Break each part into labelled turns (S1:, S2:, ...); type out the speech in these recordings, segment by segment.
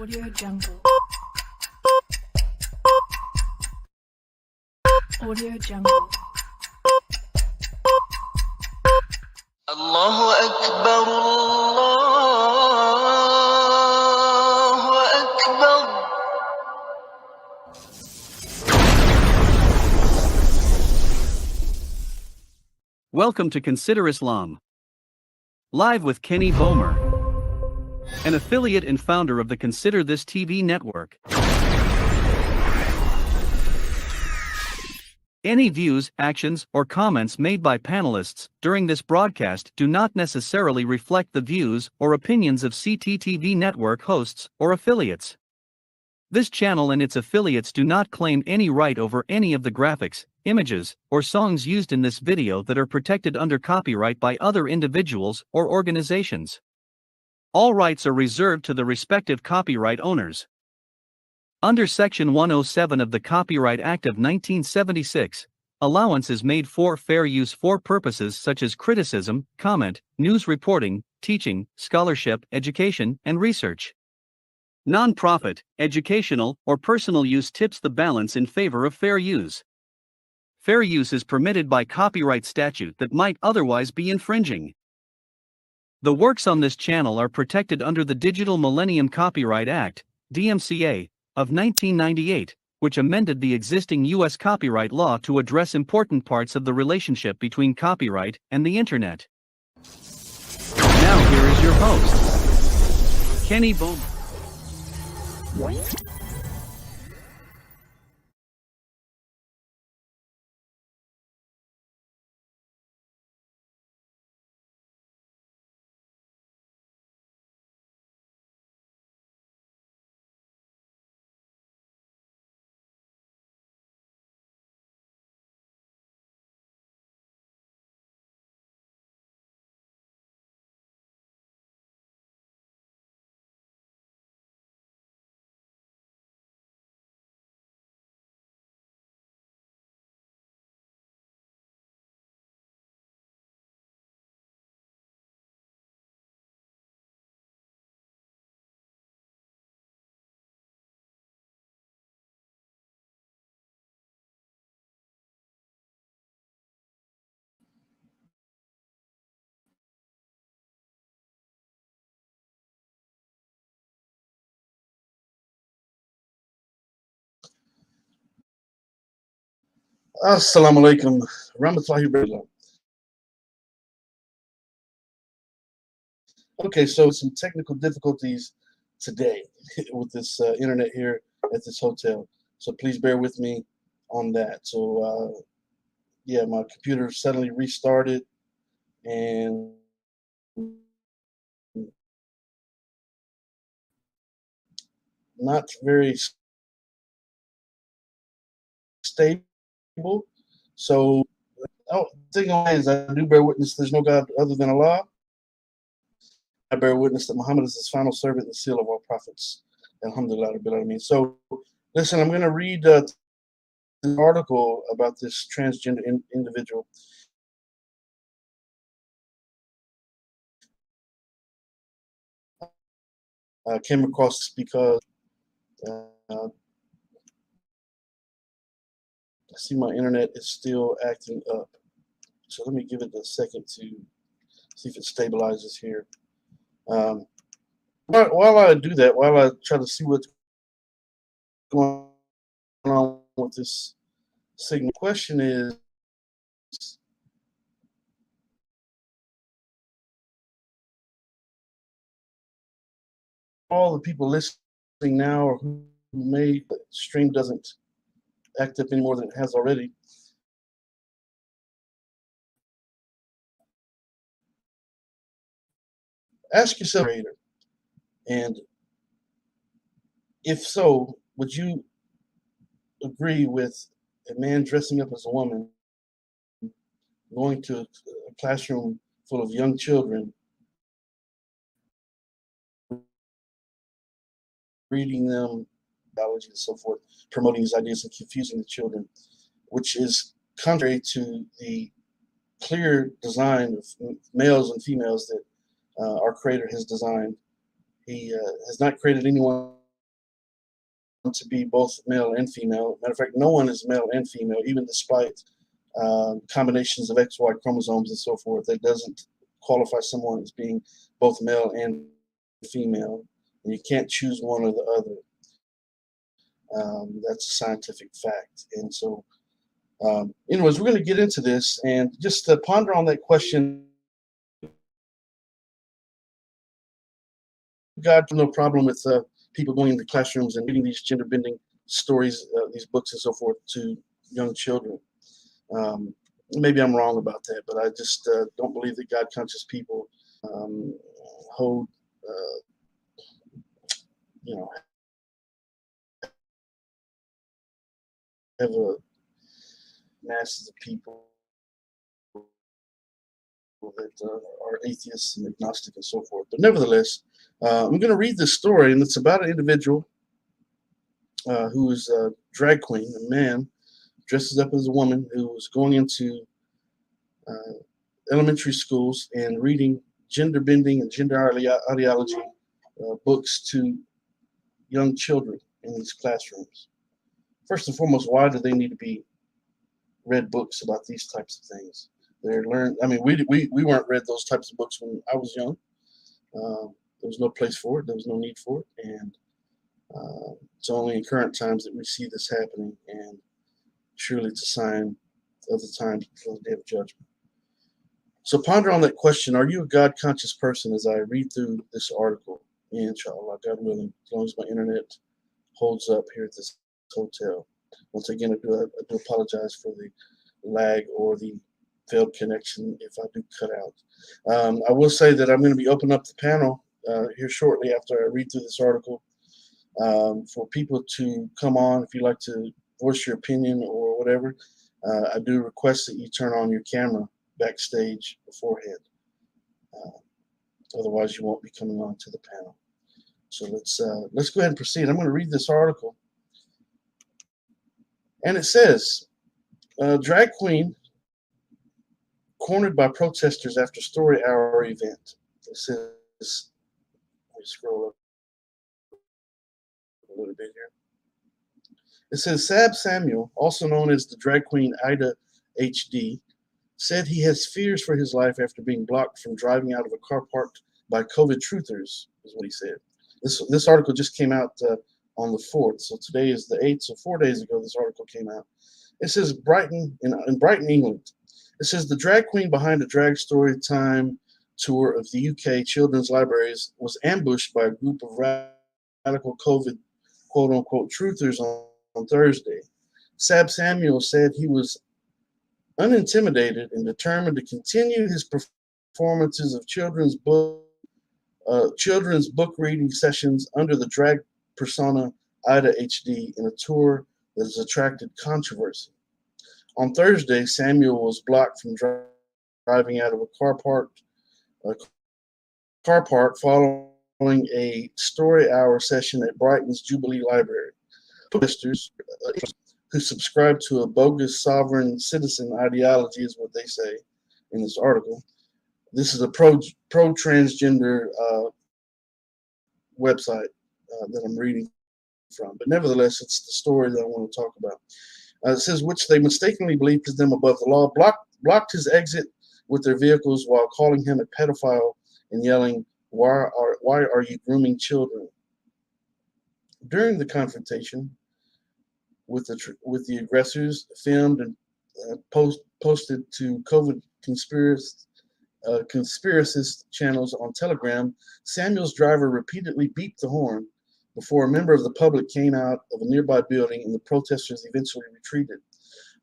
S1: Audio Jungle. Audio Jungle.
S2: الله أكبر الله أكبر.
S3: Welcome to Consider Islam. Live with Kenny Bomer, an affiliate and founder of the Consider This TV network. Any views, actions, or comments made by panelists during this broadcast do not necessarily reflect the views or opinions of CTTV network hosts or affiliates. This channel and its affiliates do not claim any right over any of the graphics, images, or songs used in this video that are protected under copyright by other individuals or organizations. All rights are reserved to the respective copyright owners. Under Section 107 of the Copyright Act of 1976, allowance is made for fair use for purposes such as criticism, comment, news reporting, teaching, scholarship, education, and research. Non-profit, educational, or personal use tips the balance in favor of fair use. Fair use is permitted by copyright statute that might otherwise be infringing. The works on this channel are protected under the Digital Millennium Copyright Act, DMCA, of 1998, which amended the existing U.S. copyright law to address important parts of the relationship between copyright and the Internet. Now here is your host, Kenny Bomer.
S4: Assalamu alaikum. Rahmatullahi wa barakatuh. Okay, so some technical difficulties today with this internet here at this hotel. So please bear with me on that. So yeah, my computer suddenly restarted and not very stable. So the thing is, I do bear witness there's no God other than Allah. I bear witness that Muhammad is his final servant and the seal of all prophets. Alhamdulillah Rabbil Alameen. So listen, I'm going to read an article about this transgender individual. I came across this because I see my internet is still acting up. So let me give it a second to see if it stabilizes here. While I do that, while I try to see what's going on with this signal, question is, all the people listening now or who may, the stream doesn't act up any more than it has already. Ask yourself, and if so, would you agree with a man dressing up as a woman, going to a classroom full of young children, reading them biology and so forth, promoting these ideas and confusing the children, which is contrary to the clear design of males and females that our Creator has designed. He has not created anyone to be both male and female. Matter of fact, no one is male and female, even despite combinations of XY chromosomes and so forth. That doesn't qualify someone as being both male and female. And you can't choose one or the other. That's a scientific fact. And so, anyways, we're going to get into this and just ponder on that question. Got no problem with people going into classrooms and reading these gender bending stories, these books and so forth to young children. Maybe I'm wrong about that, but I just don't believe that God conscious people hold, you know, have a masses of people that are atheists and agnostic and so forth. But nevertheless, I'm going to read this story, and it's about an individual who is a drag queen, a man dresses up as a woman who was going into elementary schools and reading gender bending and gender ideology books to young children in these classrooms. First and foremost, why do they need to be read books about these types of things? They're learned. I mean, we weren't read those types of books when I was young. There was no place for it. There was no need for it, and it's only in current times that we see this happening. And surely it's a sign of the times before the day of judgment. So ponder on that question. Are you a God-conscious person as I read through this article? Inshallah, God willing, as long as my internet holds up here at this hotel. Once again, I do apologize for the lag or the failed connection if I do cut out. I will say that I'm going to be opening up the panel here shortly after I read through this article for people to come on if you'd like to voice your opinion or whatever. I do request that you turn on your camera backstage beforehand. Otherwise, you won't be coming on to the panel. So let's go ahead and proceed. I'm going to read this article, and it says, "Drag queen cornered by protesters after story hour event." It says, let me scroll up a little bit here. It says, Sab Samuel, also known as the drag queen Ida HD, said he has fears for his life after being blocked from driving out of a car parked by COVID truthers, is what he said. This article just came out on the 4th, so today is the 8th, so 4 days ago this article came out. It says Brighton, in Brighton, England. It says the drag queen behind a drag story time tour of the UK children's libraries was ambushed by a group of radical COVID quote-unquote truthers on Thursday. Sab Samuel said he was unintimidated and determined to continue his performances of children's book reading sessions under the drag persona Ida HD in a tour that has attracted controversy. On Thursday, Samuel was blocked from driving out of a car park following a story hour session at Brighton's Jubilee Library. Protesters who subscribe to a bogus sovereign citizen ideology is what they say in this article. This is a pro-transgender website that I'm reading from. But nevertheless, it's the story that I want to talk about. It says, which they mistakenly believed is them above the law, blocked his exit with their vehicles while calling him a pedophile and yelling, why are you grooming children? During the confrontation with the aggressors, filmed and posted to COVID conspiracist channels on Telegram, Samuel's driver repeatedly beeped the horn before a member of the public came out of a nearby building and the protesters eventually retreated.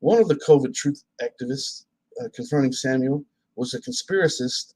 S4: One of the COVID truth activists confronting Samuel was a conspiracist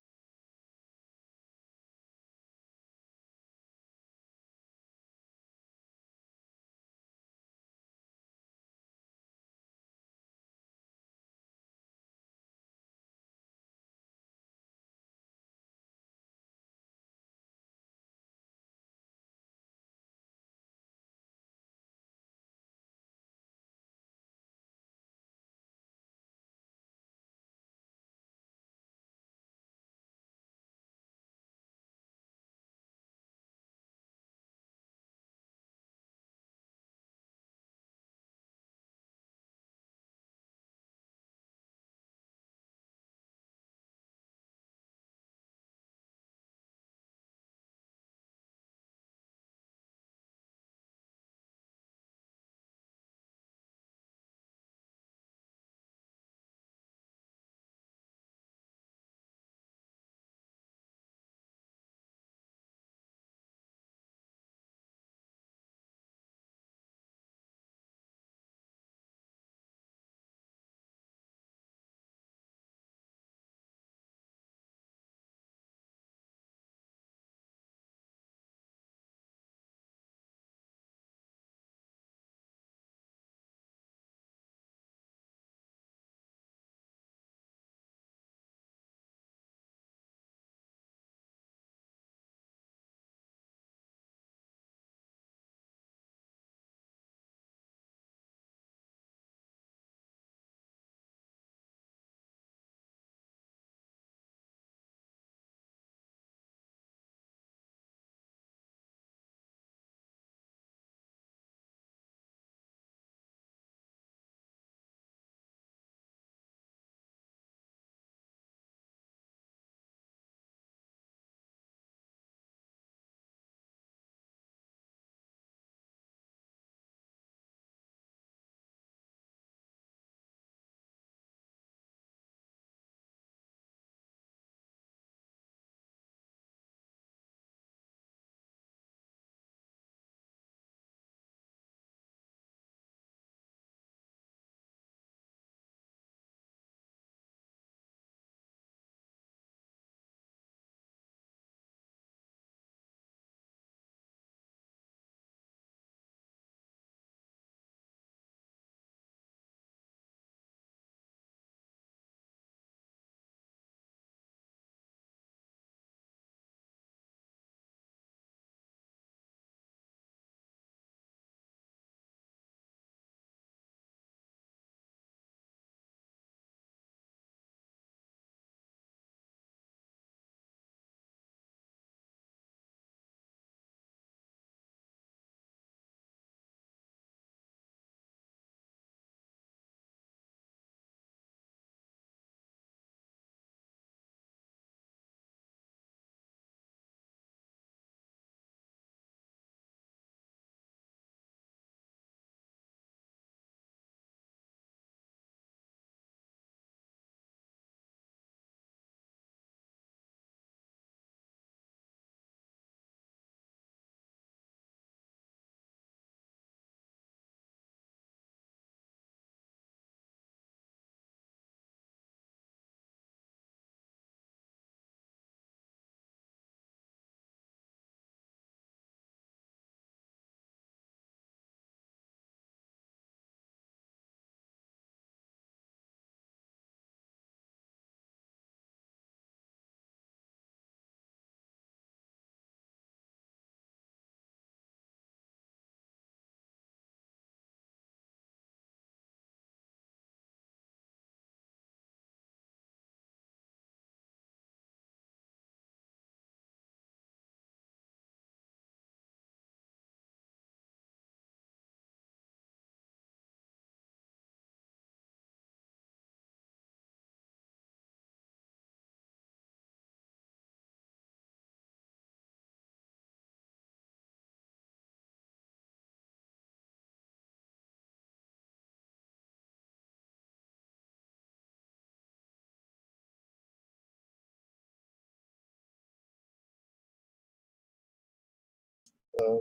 S4: uh,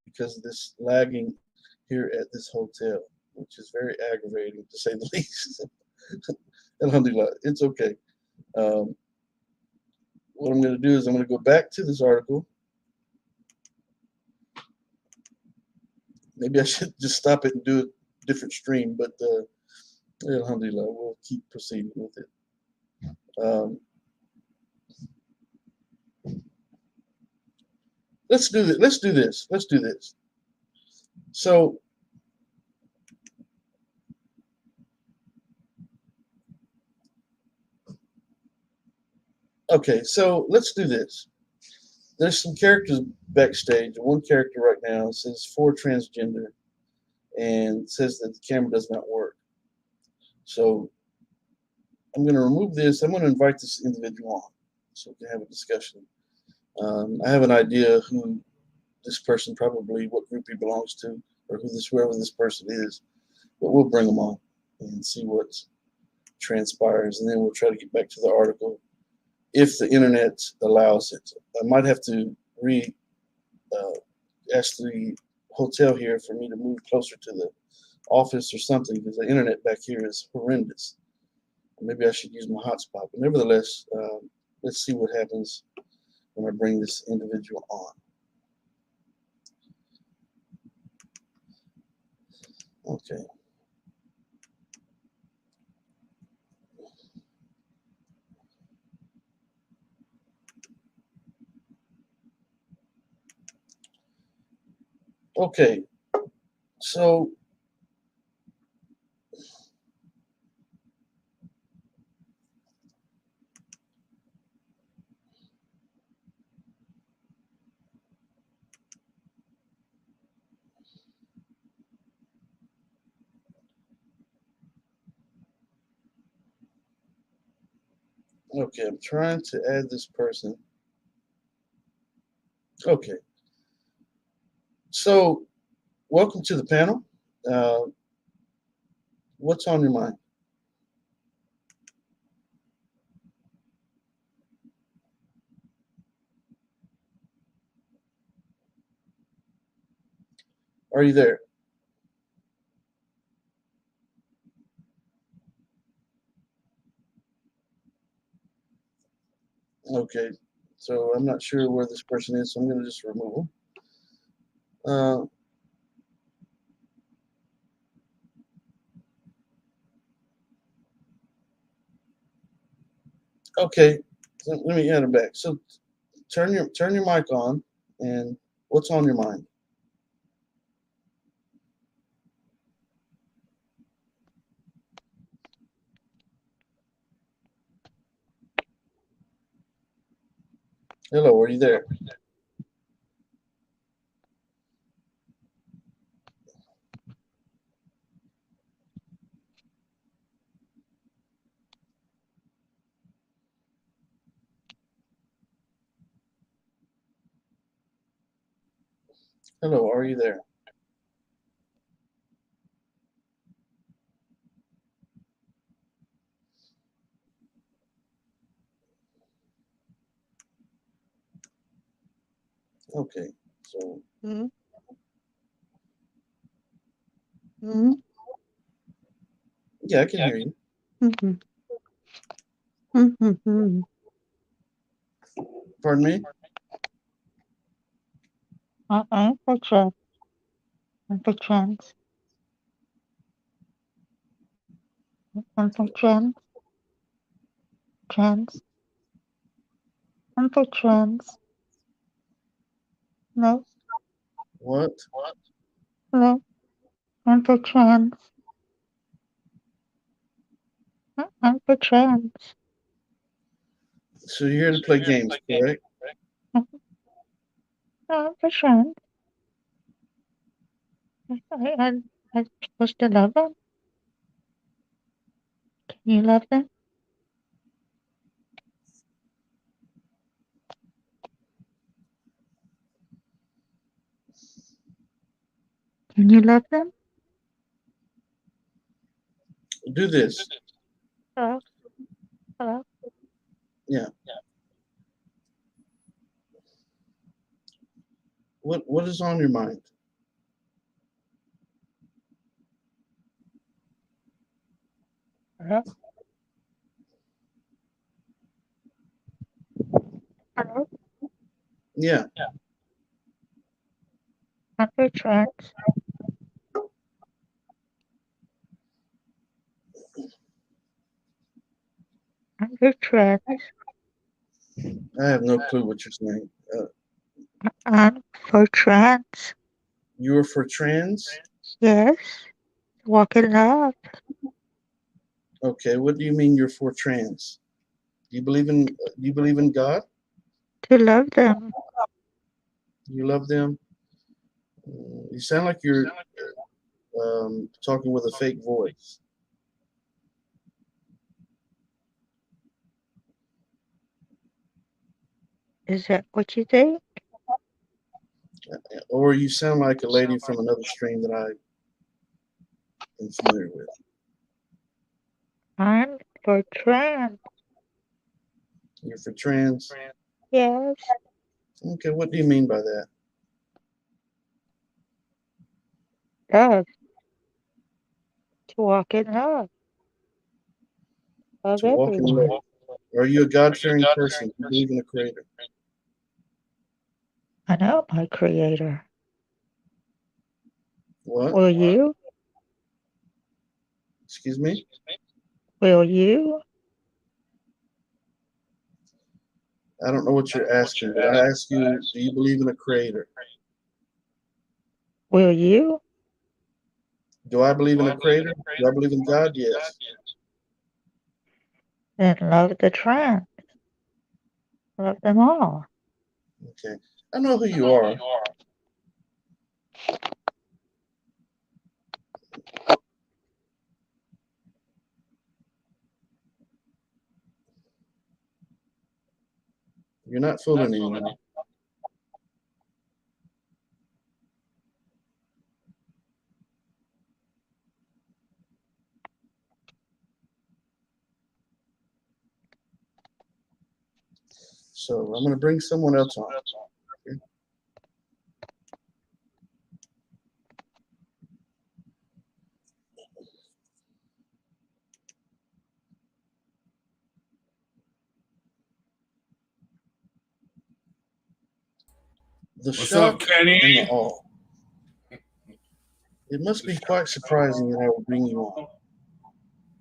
S4: because of this lagging here at this hotel, which is very aggravating to say the least. Alhamdulillah, it's okay. Um, what I'm going to do is I'm going to go back to this article. Maybe I should just stop it and do a different stream, but alhamdulillah, we'll keep proceeding with it. Let's do this. Let's do this. So, okay, so let's do this. There's some characters backstage. One character right now says for transgender and says that the camera does not work. So I'm going to remove this. I'm going to invite this individual on so we can have a discussion. I have an idea who this person probably, what group he belongs to, or whoever this person is, but we'll bring them on and see what transpires, and then we'll try to get back to the article if the internet allows it. I might have to ask the hotel here for me to move closer to the office or something, because the internet back here is horrendous. Maybe I should use my hotspot, but nevertheless, let's see what happens when I bring this individual on. Okay. Okay, so okay, I'm trying to add this person. Okay, so welcome to the panel. What's on your mind? Are you there? Okay, so I'm not sure where this person is, so I'm going to just remove him. Okay, so let me add him back. So turn your mic on, and what's on your mind? Hello, are you there? Hello, are you there? Okay, so
S5: Mm-hmm.
S4: yeah, I can hear you.
S5: Mm-hmm. Mm-hmm.
S4: Pardon me?
S5: For trans. I'm for trans. I'm for trans. Trans. I'm for trans. No,
S4: What?
S5: no. I'm for trans. I'm for trans.
S4: So you're here to play games, correct?
S5: I'm for trans. I'm supposed to love them. Can you love them? Can you love them?
S4: Do this.
S5: Hello? Hello?
S4: Yeah. What is on your mind?
S5: Hello? Hello?
S4: Yeah.
S5: Aren't they trans? Aren't they trans?
S4: I have no clue what you're saying.
S5: And for trans?
S4: You're for trans?
S5: Yes. Walk in love.
S4: Okay. What do you mean you're for trans? Do you believe in God?
S5: To love them.
S4: You love them? You sound like you're talking with a fake voice.
S5: Is that what you think?
S4: Or you sound like a lady from another stream that I am familiar with.
S5: I'm for trans.
S4: You're for trans?
S5: Yes.
S4: Okay, what do you mean by that?
S5: Love. To walk in love. Love
S4: To walk in
S5: everyone.
S4: love. Are you a God-fearing person? Do you believe in a creator?
S5: I know my creator.
S4: What?
S5: Will you?
S4: Excuse me?
S5: Will you?
S4: I don't know what you're asking, but I ask you, do you believe in a creator?
S5: Will you?
S4: Do I believe in a creator? Do I believe in God? Yes.
S5: Then love the trans. Love them all.
S4: Okay. I know who you are. You're not fooling anyone. So I'm going to bring someone else on. Okay? The
S6: What's
S4: shock
S6: up, Kenny?
S4: and the awe. It must be quite surprising that I will bring you on.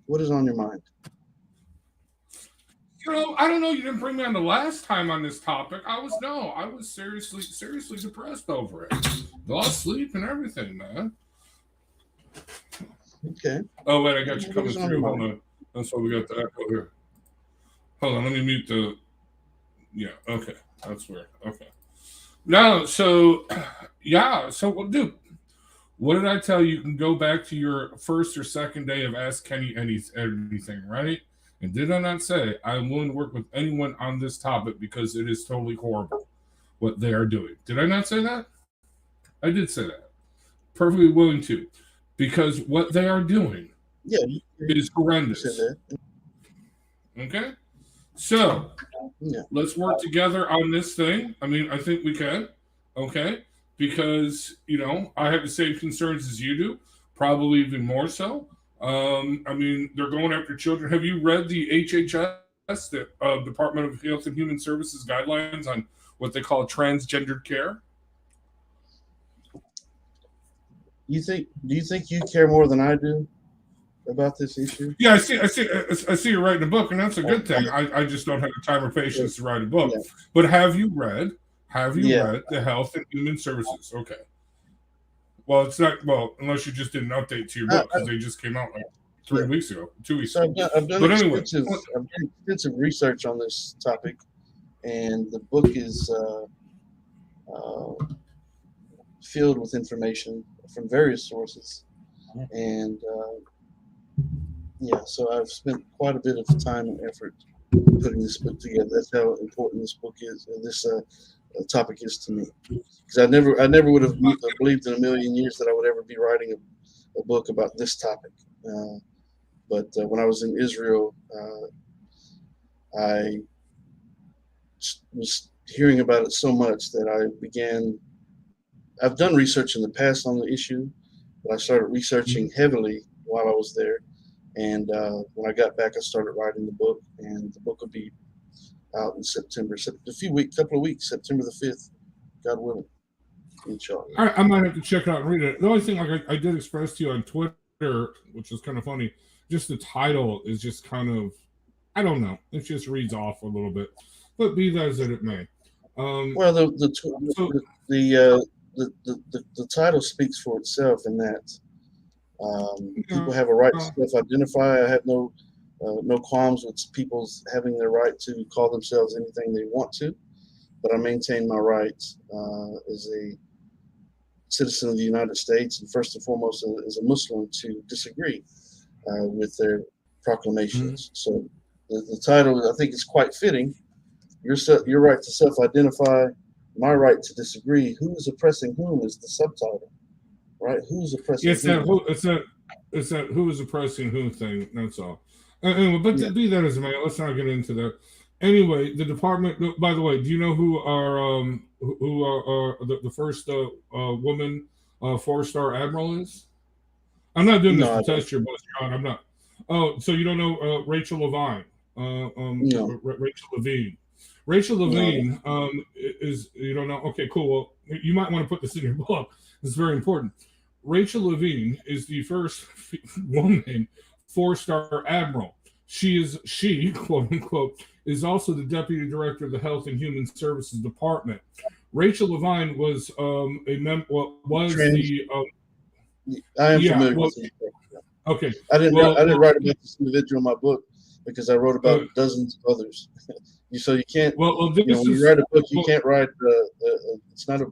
S4: What is on your mind?
S6: I don't know. You didn't bring me on the last time on this topic. I was seriously depressed over it. Lost sleep and everything, man.
S4: Okay.
S6: Oh wait, I got you
S4: What
S6: coming
S4: is on your
S6: through. Hold
S4: mind?
S6: on. That's why we got the echo here. Hold on, let me mute the. Yeah, okay, that's weird. Okay. No, so yeah, so well, dude, what did I tell you? You can go back to your first or second day of Ask Kenny anything, right? And did I not say I'm willing to work with anyone on this topic because it is totally horrible what they are doing? Did I not say that? I did say that. Perfectly willing to. Because what they are doing
S4: Yeah,
S6: is
S4: you said
S6: horrendous.
S4: that.
S6: Okay? So,
S4: Yeah.
S6: let's work together on this thing. I mean, I think we can. Okay? Because, I have the same concerns as you do, probably even more so. I mean, they're going after children. Have you read the HHS, the Department of Health and Human Services guidelines on what they call transgendered care?
S4: Do you think you care more than I do about this issue?
S6: Yeah, I see you writing a book, and that's a good thing. I just don't have the time or patience to write a book.
S4: Yeah.
S6: But have you read
S4: Yeah.
S6: the Health and Human Services? Okay. Well, it's not unless you just did an update to your book because they just came out like 3
S4: Yeah.
S6: weeks ago, 2 weeks
S4: So
S6: ago.
S4: I've done
S6: But anyway,
S4: extensive research on this topic, and the book is uh, filled with information from various sources. And yeah, so I've spent quite a bit of time and effort putting this book together. That's how important this book is. This topic is to me, because I never would have believed in a million years that I would ever be writing a book about this topic. But when I was in Israel, I was hearing about it so much that I began I've done research in the past on the issue, but I started researching heavily while I was there. And when I got back, I started writing the book, and the book will be out in September. Couple of weeks, September the 5th, God willing, inshallah.
S6: I might have to check it out and read it. The only thing I did express to you on Twitter, which was kind of funny, just the title is just kind of, I don't know. It just reads off a little bit, but be that as it may.
S4: Well, the title speaks for itself in that people have a right to self-identify. I have no qualms with people having their right to call themselves anything they want to, but I maintain my right as a citizen of the United States, and first and foremost as a Muslim, to disagree with their proclamations. So the title, I think, is quite fitting. Your right to self-identify, my right to disagree. Who is oppressing whom is the subtitle, right? Who's oppressing whom?
S6: It's that who is oppressing whom thing. That's all. Anyway, but be that as it may, let's not get into that. Anyway, the department. By the way, do you know who are the first woman 4-star admiral is? I'm not doing this to test your buzz, John. I'm not. Oh, so you don't know Rachel Levine?
S4: No.
S6: Rachel Levine. Rachel Levine is, you don't know? Okay, cool. Well, you might want to put this in your book. It's very important. Rachel Levine is the first woman 4-star admiral. She quote unquote is also the deputy director of the Health and Human Services Department. Rachel Levine was I am
S4: familiar with it.
S6: Okay.
S4: I didn't write about this individual in my book because I wrote about dozens of others. So you can't. When you write a book, you can't write. It's not a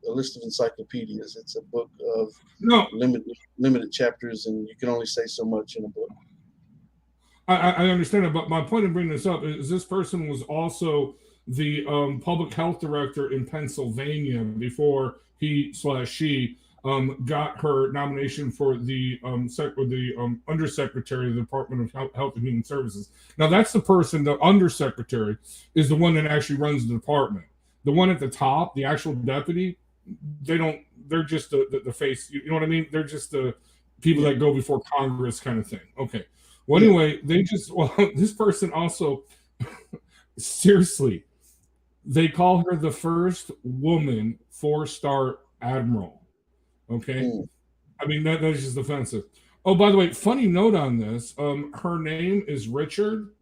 S4: list of encyclopedias. It's a book of limited chapters, and you can only say so much in a book.
S6: I understand it, but my point in bringing this up is this person was also the public health director in Pennsylvania before she got her nomination for the undersecretary of the Department of Health and Human Services. Now that's the person, the undersecretary, is the one that actually runs the department. The one at the top, the actual deputy, they're just the face. You know what I mean? They're just the people that go before Congress kind of thing. Okay. Well, anyway, this person also, seriously, they call her the first woman 4-star admiral. Okay. I mean, that is just offensive. Oh, by the way, funny note on this. Her name is Richard.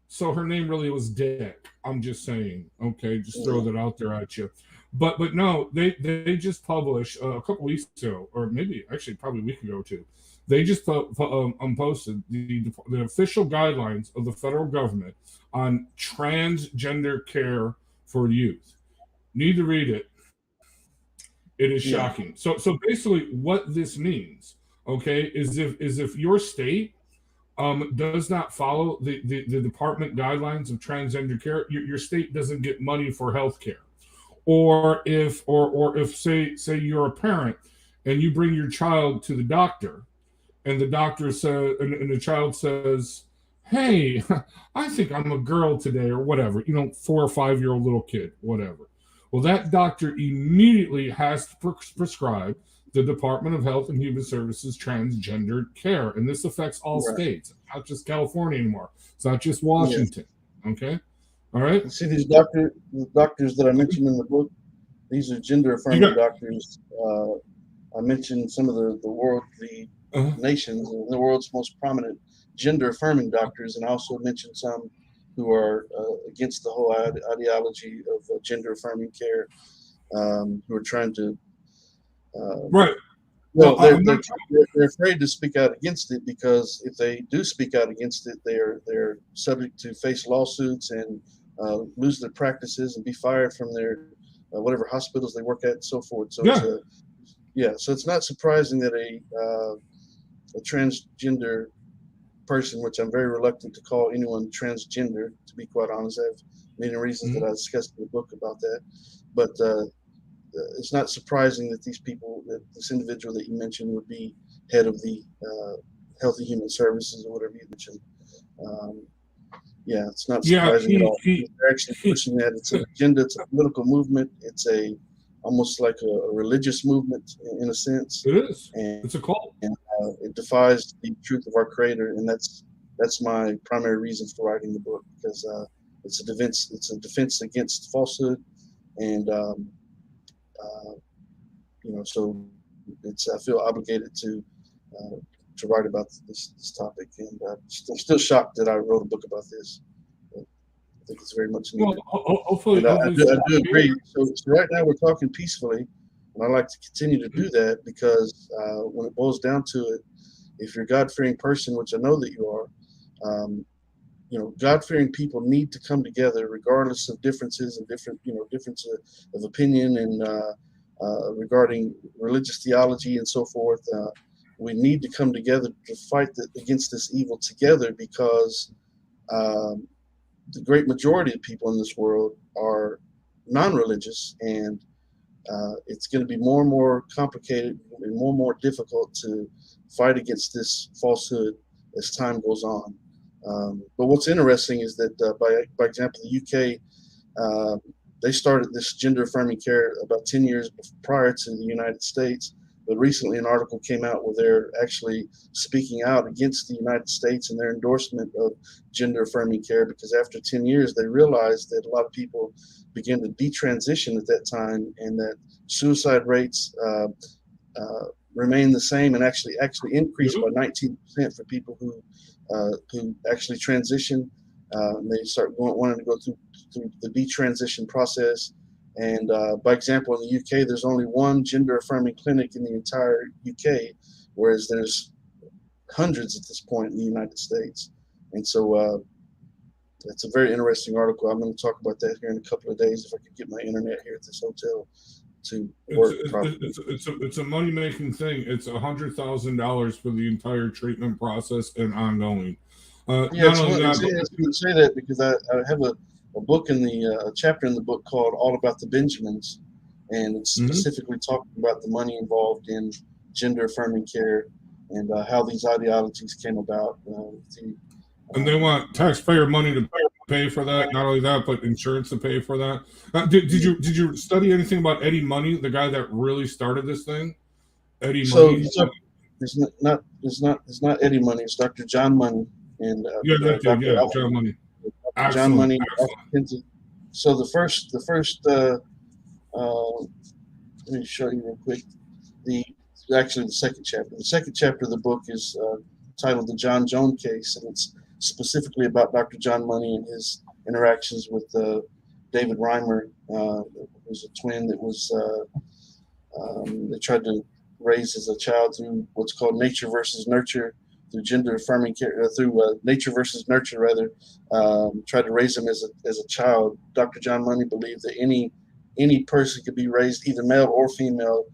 S6: So her name really was Dick. I'm just saying. Okay. Just throw that out there at you. But no, they just published a couple weeks ago, or maybe actually probably a week ago too. They just posted the official guidelines of the federal government on transgender care for youth. Need to read it. It is shocking. So basically what this means, okay, is if your state does not follow the department guidelines of transgender care, your state doesn't get money for health care. Or if say you're a parent and you bring your child to the doctor and the doctor says and the child says, hey, I think I'm a girl today, or whatever, 4 or 5-year-old little kid, whatever. Well, that doctor immediately has to prescribe the Department of Health and Human Services transgender care. And this affects all states, not just California anymore. It's not just Washington. Okay? All right?
S4: See, these doctors that I mentioned in the book, these are gender-affirming doctors. I mentioned some of the nations, the world's most prominent gender-affirming doctors, and I also mentioned some who are against the whole ideology of gender-affirming care, who are trying to. Well, they're afraid to speak out against it because if they do speak out against it, they're subject to face lawsuits and lose their practices and be fired from their whatever hospitals they work at and so forth. So so it's not surprising that a transgender person, which I'm very reluctant to call anyone transgender, to be quite honest. I have many reasons that I discussed in the book about that. But it's not surprising that this individual that you mentioned would be head of the Health and Human Services or whatever you mentioned. It's not surprising at all. They're actually pushing that. It's an agenda. It's a political movement. It's a almost like a religious movement in a sense,
S6: It is.
S4: and
S6: It's a cult.
S4: it defies the truth of our Creator, and that's my primary reason for writing the book, because it's a defense against falsehood, and so I feel obligated to write about this topic, and I'm still shocked that I wrote a book about this. I think it's very much needed.
S6: Well, hopefully,
S4: And I do agree.
S6: here.
S4: So right now we're talking peacefully, and I like to continue to do that because when it boils down to it, if you're a God-fearing person, which I know that you are, God-fearing people need to come together regardless of differences and difference of opinion and regarding religious theology and so forth. We need to come together to fight against this evil together, because the great majority of people in this world are non-religious, and it's going to be more and more complicated and more difficult to fight against this falsehood as time goes on. But what's interesting is that, by example, the UK, they started this gender-affirming care about 10 years prior to the United States. But recently an article came out where they're actually speaking out against the United States and their endorsement of gender-affirming care, because after 10 years they realized that a lot of people began to detransition at that time, and that suicide rates remain the same and actually increased by 19% for people who actually transition. They start wanting to go through the detransition process. And by example, in the UK, there's only one gender-affirming clinic in the entire UK, whereas there's hundreds at this point in the United States. And so that's a very interesting article. I'm going to talk about that here in a couple of days if I could get my internet here at this hotel to work properly.
S6: It's a money-making thing. It's $100,000 for the entire treatment process and ongoing.
S4: Yeah, it's going to say that because I have a book in a chapter in the book called All About the Benjamins, and it's specifically talking about the money involved in gender-affirming care and how these ideologies came about.
S6: And they want taxpayer money to pay for that. Not only that, but insurance to pay for that. Did you study anything about Eddie Money, the guy that really started this thing? Eddie Money.
S4: It's not Eddie Money. It's Dr. John Money and
S6: John Money.
S4: John Money. So the first let me show you real quick. Actually the second chapter. The second chapter of the book is titled The John Jones Case, and it's specifically about Dr. John Money and his interactions with David Reimer, who's a twin that was they tried to raise as a child through what's called nature versus nurture, through gender affirming care, through nature versus nurture rather. Tried to raise him as a child. Dr. John Money believed that any person could be raised either male or female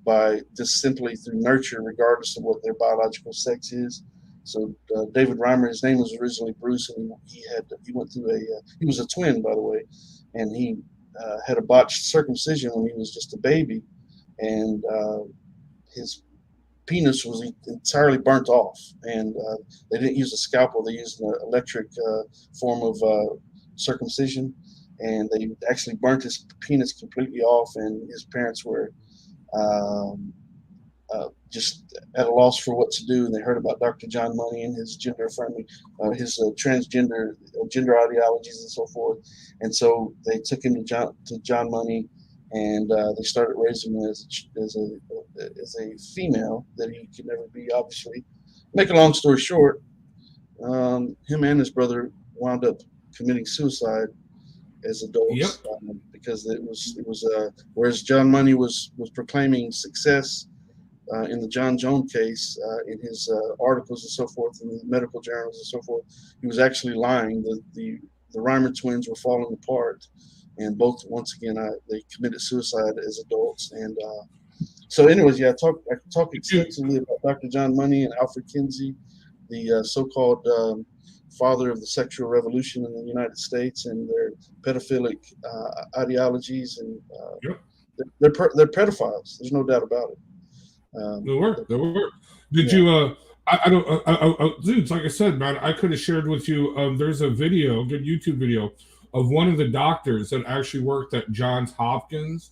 S4: by just simply through nurture, regardless of what their biological sex is. So David Reimer, his name was originally Bruce, and he went through he was a twin, by the way, and he had a botched circumcision when he was just a baby, and his penis was entirely burnt off, and they didn't use a scalpel; they used an electric form of circumcision, and they actually burnt his penis completely off, and his parents were just at a loss for what to do. And they heard about Dr. John Money and his gender-affirming, his transgender gender ideologies and so forth. And so they took him to John Money, and they started raising him as a female that he could never be. Obviously, make a long story short, him and his brother wound up committing suicide as adults. Because it was whereas John Money was proclaiming success in the John Jones case, in his articles and so forth, in the medical journals and so forth, he was actually lying. The Reimer twins were falling apart, and both once again they committed suicide as adults. And so, anyways, I talk extensively about Dr. John Money and Alfred Kinsey, the so-called father of the sexual revolution in the United States, and their pedophilic ideologies, and they're pedophiles. There's no doubt about it.
S6: They were. Did you? I don't. Dudes, like I said, man, I could have shared with you. There's a video, good YouTube video, of one of the doctors that actually worked at Johns Hopkins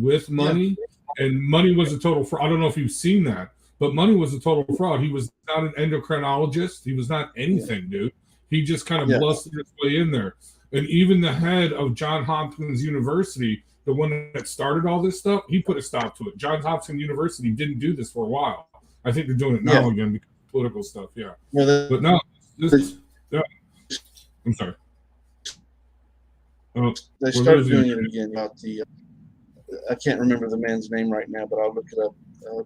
S6: with money, and money was a total fraud. I don't know if you've seen that, but money was a total fraud. He was not an endocrinologist. He was not anything, dude. He just kind of blustered his way in there. And even the head of Johns Hopkins University, the one that started all this stuff, he put a stop to it. Johns Hopkins University didn't do this for a while. I think they're doing it now again because of political stuff. Yeah. But no, I'm sorry.
S4: They started doing it again about the. I can't remember the man's name right now, but I'll look it up.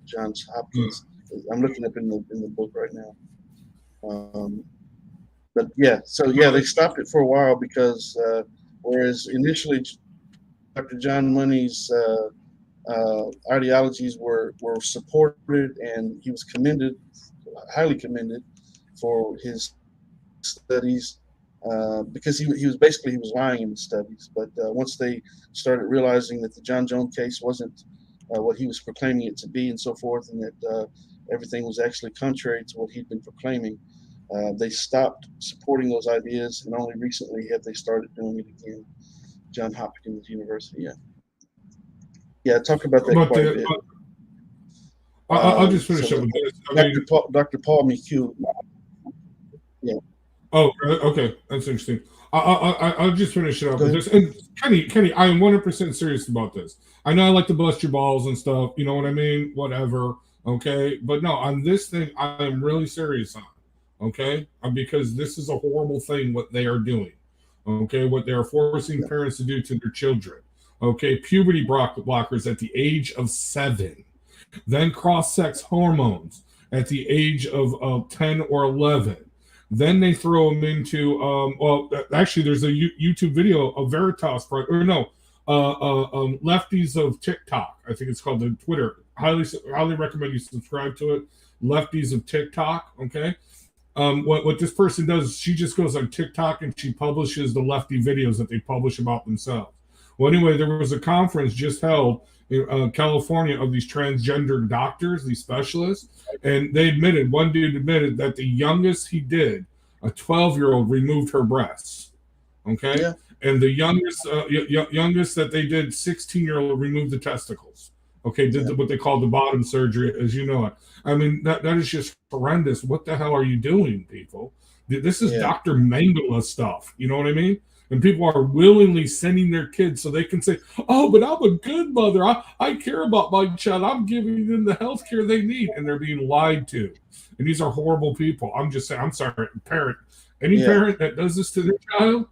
S4: Johns Hopkins. I'm looking up in the book right now. But yeah, so they stopped it for a while because whereas initially Dr. John Money's ideologies were supported, and he was highly commended for his studies because he was lying in his studies. But once they started realizing that the John Jones case wasn't what he was proclaiming it to be and so forth, and that everything was actually contrary to what he'd been proclaiming, they stopped supporting those ideas, and only recently have they started doing it again. Johns Hopkins University, I talked about that quite a bit.
S6: I'll just finish up with this.
S4: Dr. Paul McHugh. Yeah.
S6: Oh, okay, that's interesting. I'll just finish it up with this. And Kenny, I am 100% serious about this. I know I like to bust your balls and stuff. You know what I mean? Whatever. Okay, but no, on this thing, I am really serious on. Okay, because this is a horrible thing what they are doing. Okay, what they are forcing parents to do to their children. Okay, puberty blockers at the age of 7, then cross-sex hormones at the age of 10 or 11. Then they throw them into actually, there's a YouTube video of Veritas, Lefties of TikTok. I think it's called the Twitter. Highly recommend you subscribe to it. Lefties of TikTok. Okay. What this person does, she just goes on TikTok and she publishes the lefty videos that they publish about themselves. Well, anyway, there was a conference just held in California of these transgender doctors, these specialists, and one dude admitted that the youngest he did, a 12-year-old, removed her breasts. Okay, and the youngest that they did, 16-year-old, removed the testicles. Okay, did what they call the bottom surgery, as you know it. I mean, that is just horrendous. What the hell are you doing, people? This is Dr. Mengele stuff. You know what I mean? And people are willingly sending their kids so they can say, oh, but I'm a good mother. I care about my child. I'm giving them the health care they need. And they're being lied to. And these are horrible people. I'm just saying, I'm sorry, parent. Any parent that does this to their child,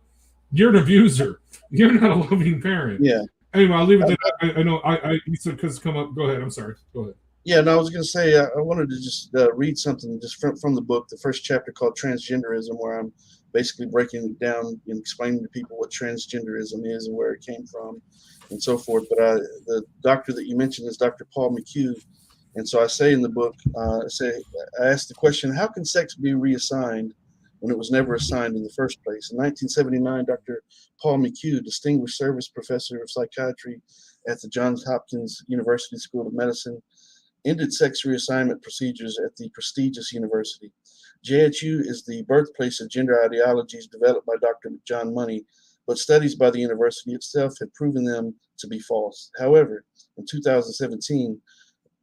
S6: you're an abuser. You're not a loving parent.
S4: Yeah.
S6: Anyway, I'll leave it there. I know you said because come up. Go ahead. I'm sorry. Go ahead.
S4: Yeah, no, I was going to say I wanted to just read something just from the book, the first chapter called Transgenderism, where I'm basically breaking it down and explaining to people what transgenderism is and where it came from and so forth. But the doctor that you mentioned is Dr. Paul McHugh. And so I say in the book, I asked the question, how can sex be reassigned when it was never assigned in the first place? In 1979, Dr. Paul McHugh, distinguished service professor of psychiatry at the Johns Hopkins University School of Medicine, ended sex reassignment procedures at the prestigious university. JHU is the birthplace of gender ideologies developed by Dr. John Money, but studies by the university itself have proven them to be false. However, in 2017,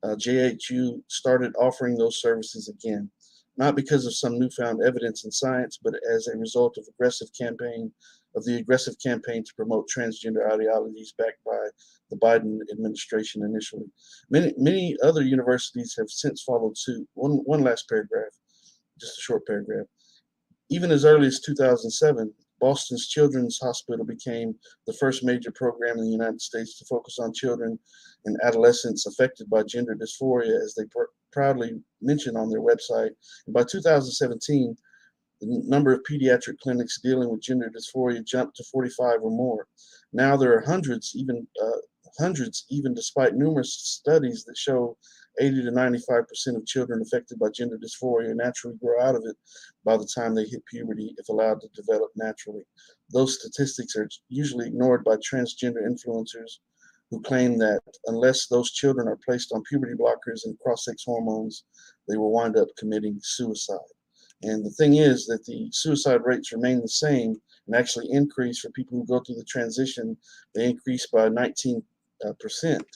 S4: JHU started offering those services again, not because of some newfound evidence in science, but as a result of the aggressive campaign to promote transgender ideologies backed by the Biden administration initially. Many other universities have since followed suit. One last paragraph, just a short paragraph. Even as early as 2007, Boston's Children's Hospital became the first major program in the United States to focus on children and adolescents affected by gender dysphoria, as they proudly mention on their website. And by 2017, the number of pediatric clinics dealing with gender dysphoria jumped to 45 or more. Now there are hundreds, even despite numerous studies that show 80 to 95% of children affected by gender dysphoria naturally grow out of it by the time they hit puberty, if allowed to develop naturally. Those statistics are usually ignored by transgender influencers who claim that unless those children are placed on puberty blockers and cross-sex hormones, they will wind up committing suicide. And the thing is that the suicide rates remain the same and actually increase for people who go through the transition. They increase by 19% percent.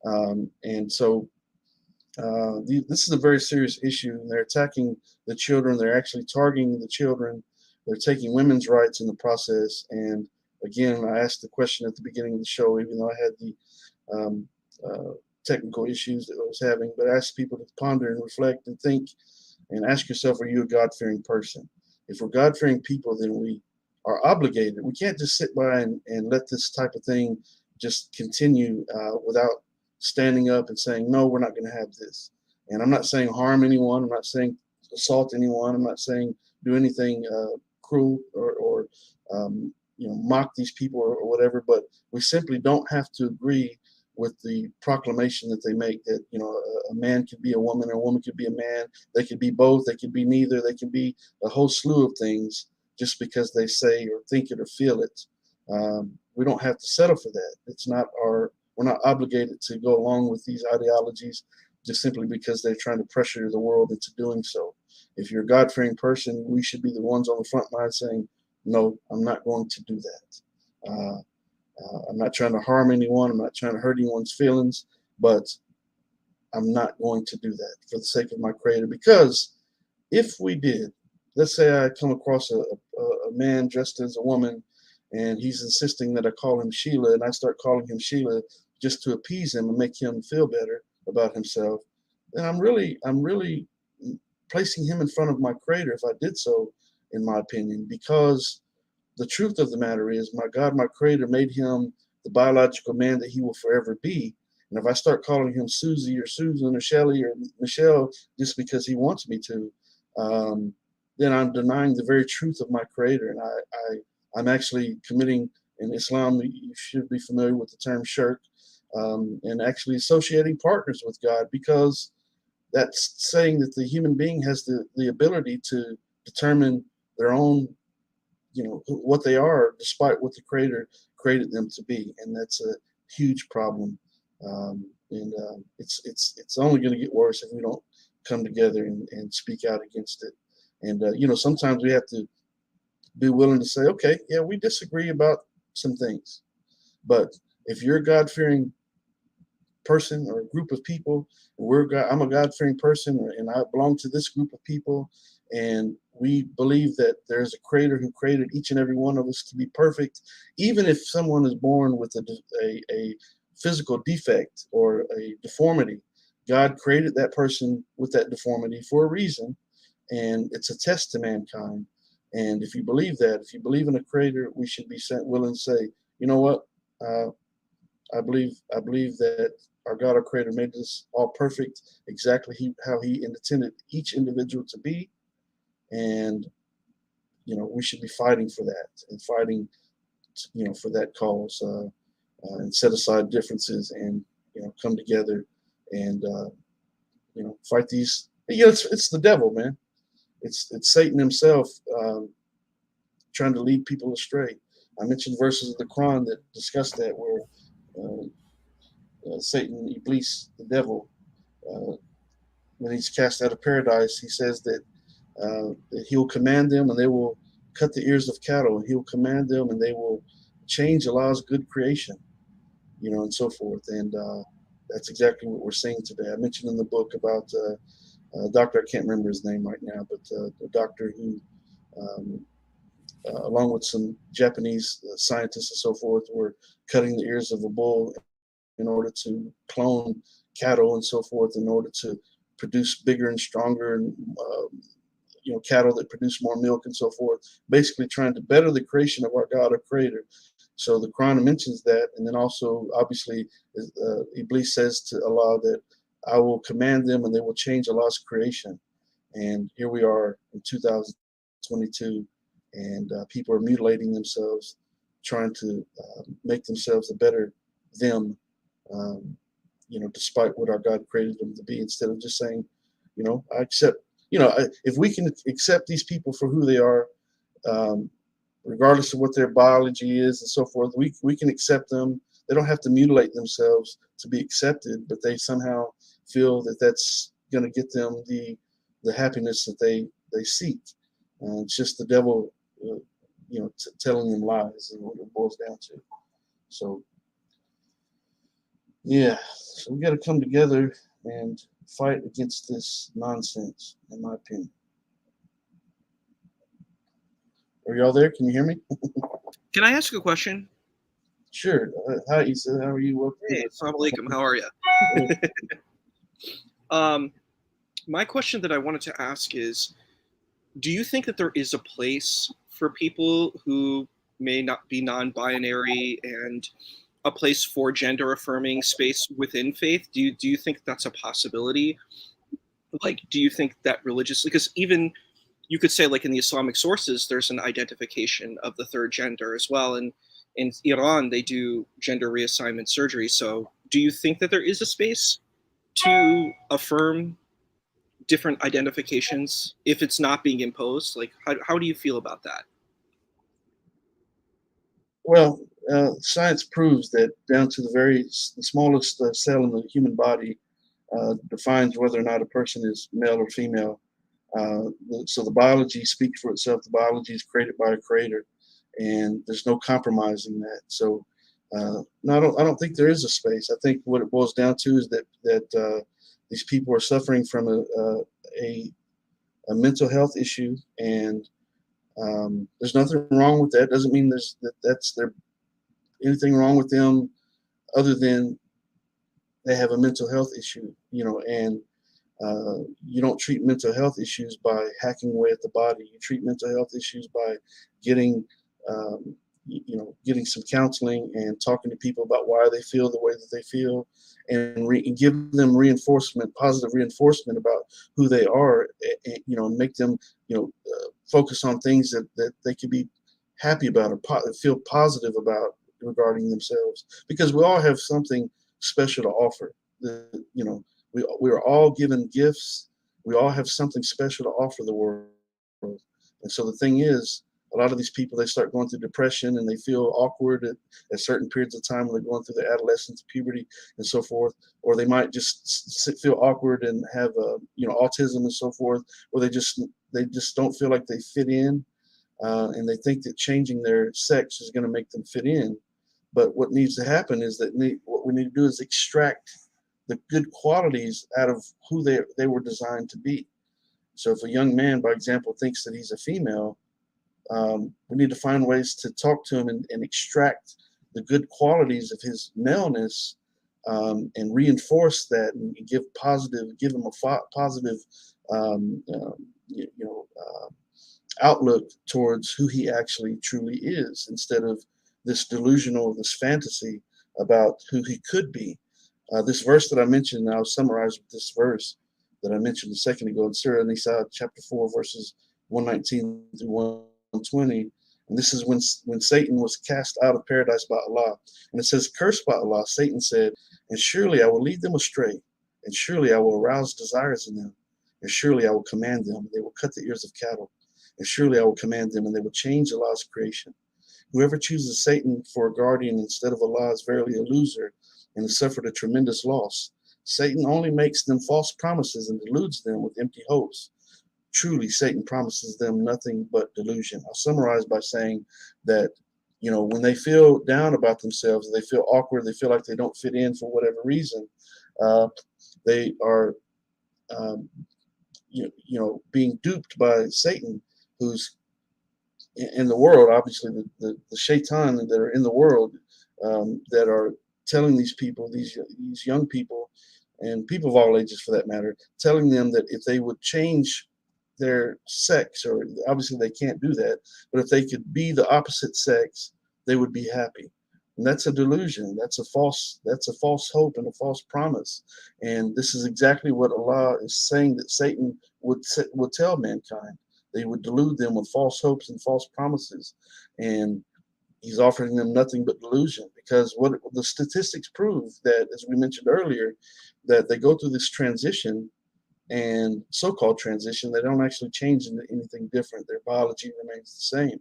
S4: And so this is a very serious issue. They're attacking the children. They're actually targeting the children. They're taking women's rights in the process. And again, I asked the question at the beginning of the show, even though I had the technical issues that I was having, but I asked people to ponder and reflect and think and ask yourself, are you a God-fearing person? If we're God-fearing people, then we are obligated. We can't just sit by and let this type of thing just continue without standing up and saying, no, we're not going to have this. And I'm not saying harm anyone. I'm not saying assault anyone. I'm not saying do anything cruel or mock these people or whatever. But we simply don't have to agree with the proclamation that they make that a man could be a woman or a woman could be a man. They could be both. They could be neither. They can be a whole slew of things just because they say or think it or feel it. We don't have to settle for that. We're not obligated to go along with these ideologies just simply because they're trying to pressure the world into doing so. If you're a God-fearing person, we should be the ones on the front line saying, no, I'm not going to do that. I'm not trying to harm anyone. I'm not trying to hurt anyone's feelings, but I'm not going to do that for the sake of my Creator. Because if we did, let's say I come across a man dressed as a woman and he's insisting that I call him Sheila, and I start calling him Sheila just to appease him and make him feel better about himself, then I'm really placing him in front of my Creator if I did so, in my opinion, because the truth of the matter is my God, my Creator, made him the biological man that he will forever be. And if I start calling him Susie or Susan or Shelly or Michelle just because he wants me to, then I'm denying the very truth of my Creator. And I'm actually committing, in Islam, you should be familiar with the term shirk, and actually associating partners with God, because that's saying that the human being has the ability to determine their own, what they are, despite what the Creator created them to be. And that's a huge problem. It's only going to get worse if we don't come together and speak out against it. And sometimes we have to be willing to say, okay, yeah, we disagree about some things, but if you're a God-fearing person or a group of people, I'm a God-fearing person, and I belong to this group of people, and we believe that there's a Creator who created each and every one of us to be perfect, even if someone is born with a physical defect or a deformity. God created that person with that deformity for a reason, and it's a test to mankind. And if you believe that, if you believe in a Creator, we should be willing to say, you know what, I believe that our God, our Creator, made us all perfect, exactly how He intended each individual to be, and we should be fighting for that and fighting, for that cause, and set aside differences and come together and fight these. It's the devil, man. It's Satan himself trying to lead people astray. I mentioned verses of the Quran that discuss that, where Satan, Iblis, the devil, when he's cast out of paradise, he says that he'll command them and they will cut the ears of cattle, and he'll command them and they will change Allah's good creation, and so forth. And that's exactly what we're seeing today. I mentioned in the book about a doctor, I can't remember his name right now, but the doctor who, along with some Japanese scientists and so forth, were cutting the ears of a bull in order to clone cattle and so forth, in order to produce bigger and stronger and cattle that produce more milk and so forth, basically trying to better the creation of our God, our Creator. So the Quran mentions that, and then also obviously Iblis says to Allah that I will command them and they will change Allah's creation. And here we are in 2022, and people are mutilating themselves, trying to make themselves a better them, despite what our God created them to be, instead of just saying, I accept, if we can accept these people for who they are, regardless of what their biology is and so forth, we can accept them. They don't have to mutilate themselves to be accepted, but they somehow feel that that's going to get them the happiness that they seek. It's just the devil, telling them lies, is what it boils down to. So Yeah, so we got to come together and fight against this nonsense, in my opinion. Are y'all there? Can you hear me?
S7: Can I ask a question?
S4: Sure. Hi, Issa. How are you? Welcome to
S7: Hey, assalamu alaikum. How are you? My question that I wanted to ask is, do you think that there is a place for people who may not be non-binary and a place for gender affirming space within faith? Do you think that's a possibility? Like, do you think that religiously, because even you could say, like, in the Islamic sources, there's an identification of the third gender as well. And in Iran, they do gender reassignment surgery. So do you think that there is a space to affirm different identifications if it's not being imposed? Like, how do you feel about that?
S4: Well, science proves that down to the smallest cell in the human body defines whether or not a person is male or female. So the biology speaks for itself. The biology is created by a creator, and there's no compromising that. So, no, I don't think there is a space. I think what it boils down to is that these people are suffering from a mental health issue, and there's nothing wrong with that. Doesn't mean that's anything wrong with them other than they have a mental health issue, and you don't treat mental health issues by hacking away at the body. You treat mental health issues by getting, getting some counseling and talking to people about why they feel the way that they feel, and give them positive reinforcement about who they are, and make them, focus on things that they could be happy about or feel positive about regarding themselves, because we all have something special to offer. We are all given gifts. We all have something special to offer the world. And so the thing is, a lot of these people, they start going through depression and they feel awkward at certain periods of time when they're going through their adolescence, puberty, and so forth. Or they might just feel awkward and have, autism and so forth, or they just don't feel like they fit in, and they think that changing their sex is going to make them fit in. But what needs to happen is that what we need to do is extract the good qualities out of who they were designed to be. So if a young man, by example, thinks that he's a female, we need to find ways to talk to him and extract the good qualities of his maleness, and reinforce that and give him a positive, um, outlook towards who he actually truly is, instead of this fantasy about who he could be. This verse that I mentioned, I'll summarize with this verse that I mentioned a second ago in Surah Nisa, chapter 4, verses 119 through 120. And this is when Satan was cast out of paradise by Allah. And it says, "Cursed by Allah, Satan said, and surely I will lead them astray, and surely I will arouse desires in them, and surely I will command them, and they will cut the ears of cattle, and surely I will command them, and they will change Allah's creation. Whoever chooses Satan for a guardian instead of Allah is verily a loser and has suffered a tremendous loss. Satan only makes them false promises and deludes them with empty hopes. Truly, Satan promises them nothing but delusion." I'll summarize by saying that, when they feel down about themselves, they feel awkward, they feel like they don't fit in for whatever reason, they are, being duped by Satan, who's in the world, obviously the shaitan that are in the world, that are telling these people, these young people, and people of all ages for that matter, telling them that if they would change their sex, or obviously they can't do that, but if they could be the opposite sex, they would be happy. And that's a delusion. That's a false hope and a false promise. And this is exactly what Allah is saying that Satan would tell mankind. They would delude them with false hopes and false promises. And he's offering them nothing but delusion, because what the statistics prove, that, as we mentioned earlier, that they go through this transition, and so-called transition, they don't actually change into anything different. Their biology remains the same,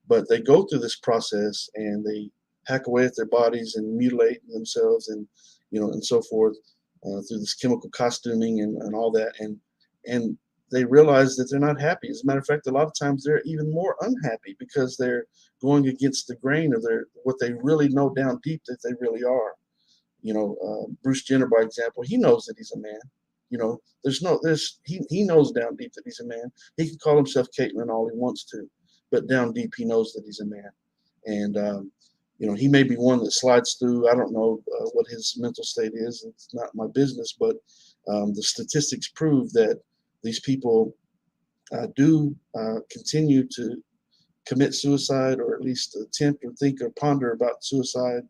S4: but they go through this process and they hack away at their bodies and mutilate themselves, and and so forth, through this chemical costuming and all that, and they realize that they're not happy. As a matter of fact, a lot of times they're even more unhappy because they're going against the grain of what they really know down deep that they really are. Bruce Jenner, by example, he knows that he's a man. He knows down deep that he's a man. He can call himself Caitlyn all he wants to, but down deep he knows that he's a man. And he may be one that slides through. I don't know what his mental state is. It's not my business, but the statistics prove that these people do continue to commit suicide, or at least attempt or think or ponder about suicide.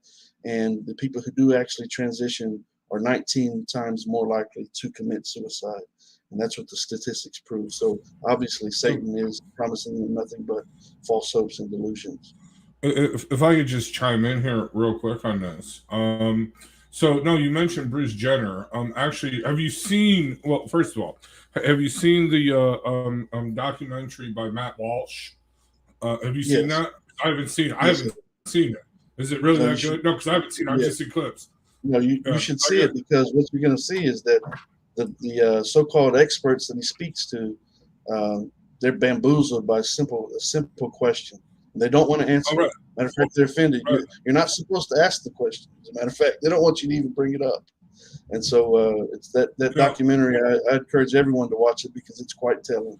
S4: And the people who do actually transition are 19 times more likely to commit suicide. And that's what the statistics prove. So obviously Satan is promising them nothing but false hopes and delusions.
S6: If I could just chime in here real quick on this. So no, you mentioned Bruce Jenner. Actually, have you seen? Well, first of all, have you seen the documentary by Matt Walsh? Have you seen that? I haven't seen it. I haven't seen it. Is it really that good? No, because I haven't seen it. I've just seen clips.
S4: No, you should see it, because what you're going to see is that the so-called experts that he speaks to, they're bamboozled by a simple question. They don't want to answer.
S6: Right.
S4: Matter of fact, they're offended. Right. You're not supposed to ask the question. As a matter of fact, they don't want you to even bring it up. And so it's that documentary. I encourage everyone to watch it, because it's quite telling.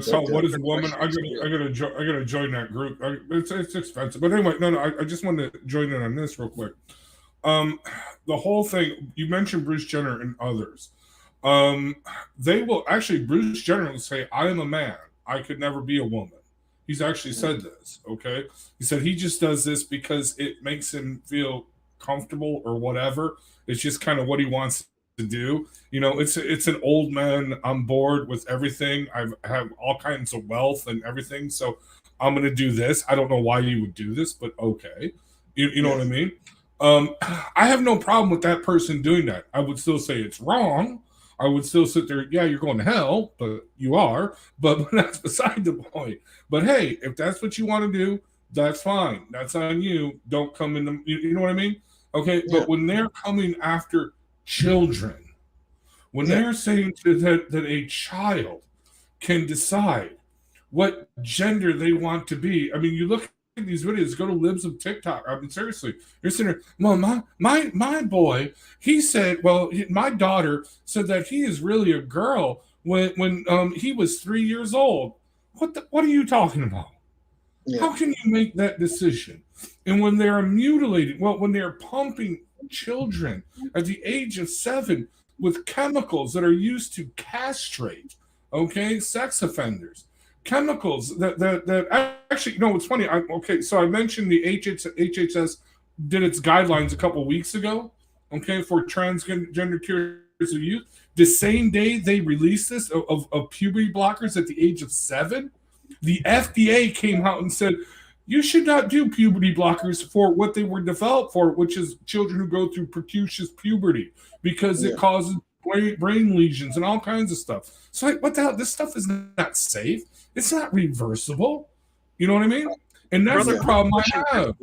S6: So what is a woman? I gotta join that group. It's expensive, but anyway, no. I just wanted to join in on this real quick. The whole thing, you mentioned Bruce Jenner and others. They will actually, Bruce Jenner will say, "I am a man. I could never be a woman." He's actually said this. Okay, he said he just does this because it makes him feel comfortable or whatever. It's just kind of what he wants to do. It's an old man. I'm bored with everything. I have all kinds of wealth and everything, so I'm going to do this. I don't know why you would do this, but okay. You know what I mean? I have no problem with that person doing that. I would still say it's wrong. I would still sit there, yeah, you're going to hell, but you are. But that's beside the point. But hey, if that's what you want to do, that's fine. That's on you. Don't come in the, you know what I mean? Okay, yeah. But when they're coming after children, when they're saying that a child can decide what gender they want to be, I mean, you look at these videos, go to libs of TikTok. I mean, seriously, you're sitting there, well, my boy, he said, well, my daughter said that he is really a girl when he was 3 years old. What are you talking about? Yeah. How can you make that decision? And when they're mutilating, when they're pumping children at the age of 7 with chemicals that are used to castrate, sex offenders, chemicals that actually, no, it's funny. So I mentioned the HHS did its guidelines a couple weeks ago, for transgender cures of youth. The same day they released this of puberty blockers at the age of 7, the FDA came out and said, you should not do puberty blockers for what they were developed for, which is children who go through precocious puberty, because it causes brain lesions and all kinds of stuff. So like, what the hell? This stuff is not safe. It's not reversible. You know what I mean? And that's the problem I have.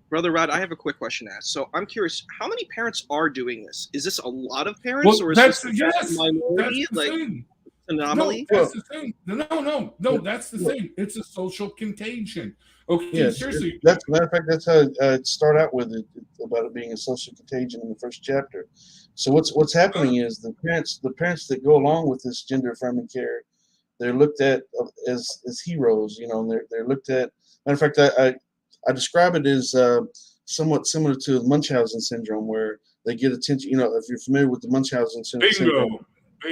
S7: Brother Rod, I have a quick question to ask. So I'm curious, how many parents are doing this? Is this a lot of parents, or is this a minority? Thing. Anomaly?
S6: No, that's the thing. No, that's the thing. It's a social contagion. Okay, seriously.
S4: That's matter of fact, that's how it start out with it, about it being a social contagion in the first chapter. So what's happening is the parents that go along with this gender affirming care, they're looked at as heroes, and they're looked at. Matter of fact, I describe it as somewhat similar to Munchausen syndrome, where they get attention. If you're familiar with the Munchausen syndrome,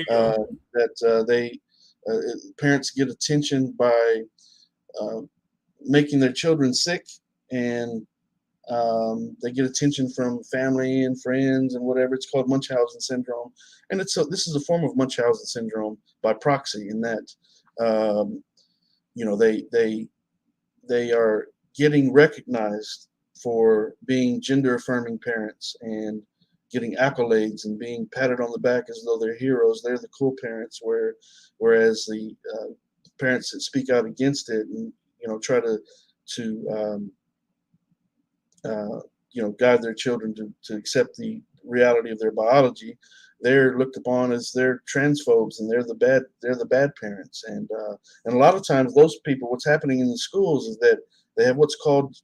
S4: that parents get attention by making their children sick, and they get attention from family and friends and whatever. It's called Munchausen syndrome, and this is a form of Munchausen syndrome by proxy, in that they are getting recognized for being gender affirming parents and getting accolades and being patted on the back as though they're heroes. They're the cool parents, whereas the parents that speak out against it and try to guide their children to accept the reality of their biology, they're looked upon as they're transphobes, and they're the bad parents. And a lot of times those people, what's happening in the schools is that they have what's called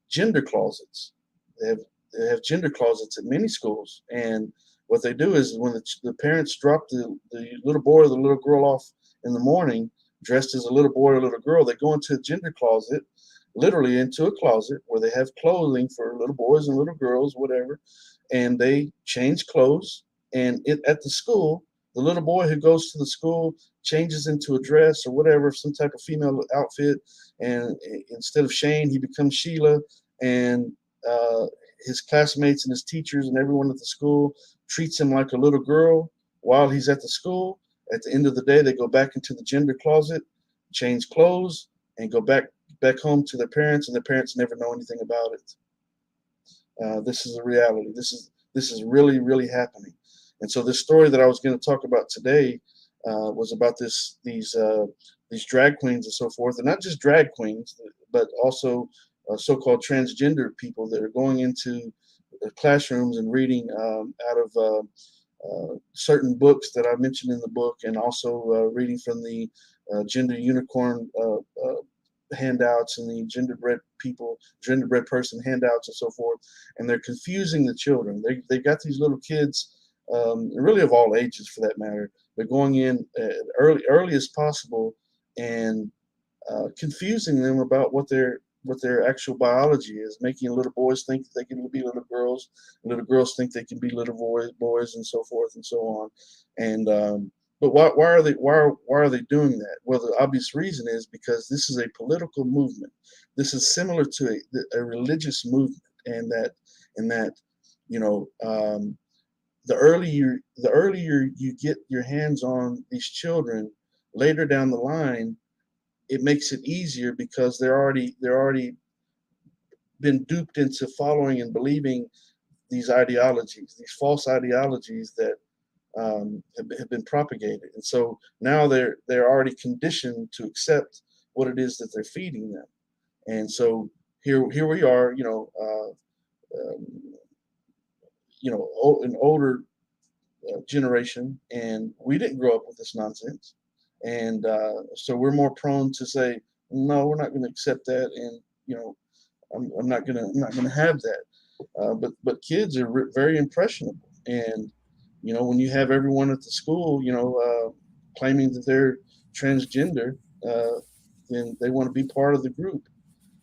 S4: gender closets. They have they have gender closets at many schools, and what they do is when the parents drop the little boy or the little girl off in the morning, dressed as a little boy or a little girl, they go into a gender closet, literally into a closet where they have clothing for little boys and little girls, whatever, and they change clothes. And at the school, the little boy who goes to the school changes into a dress or whatever, some type of female outfit, and instead of Shane, he becomes Sheila, and uh, his classmates and his teachers and everyone at the school treats him like a little girl while he's at the school. At the end of the day, they go back into the gender closet, change clothes, and go back home to their parents, and their parents never know anything about it. This is a reality. This is really, really happening. And so this story that I was going to talk about today was about these drag queens and so forth, and not just drag queens, but also so-called transgender people that are going into classrooms and reading out of certain books that I mentioned in the book, and also reading from the gender unicorn handouts and the genderbread person handouts and so forth, and they're confusing the children. They've got these little kids, really of all ages for that matter. They're going in early as possible and confusing them about what their actual biology is, making little boys think that they can be little girls, little girls think they can be little boys, and so forth and so on. And but why are they doing that? Well, the obvious reason is because this is a political movement. This is similar to a religious movement, and that you know, the earlier you get your hands on these children, later down the line, it makes it easier because they're already been duped into following and believing these ideologies, these false ideologies that have been propagated, and so now they're already conditioned to accept what it is that they're feeding them. And so here we are, an older generation, and we didn't grow up with this nonsense, and so we're more prone to say, no, we're not going to accept that, and I'm not gonna have that. But kids are very impressionable, and when you have everyone at the school, claiming that they're transgender, then they want to be part of the group,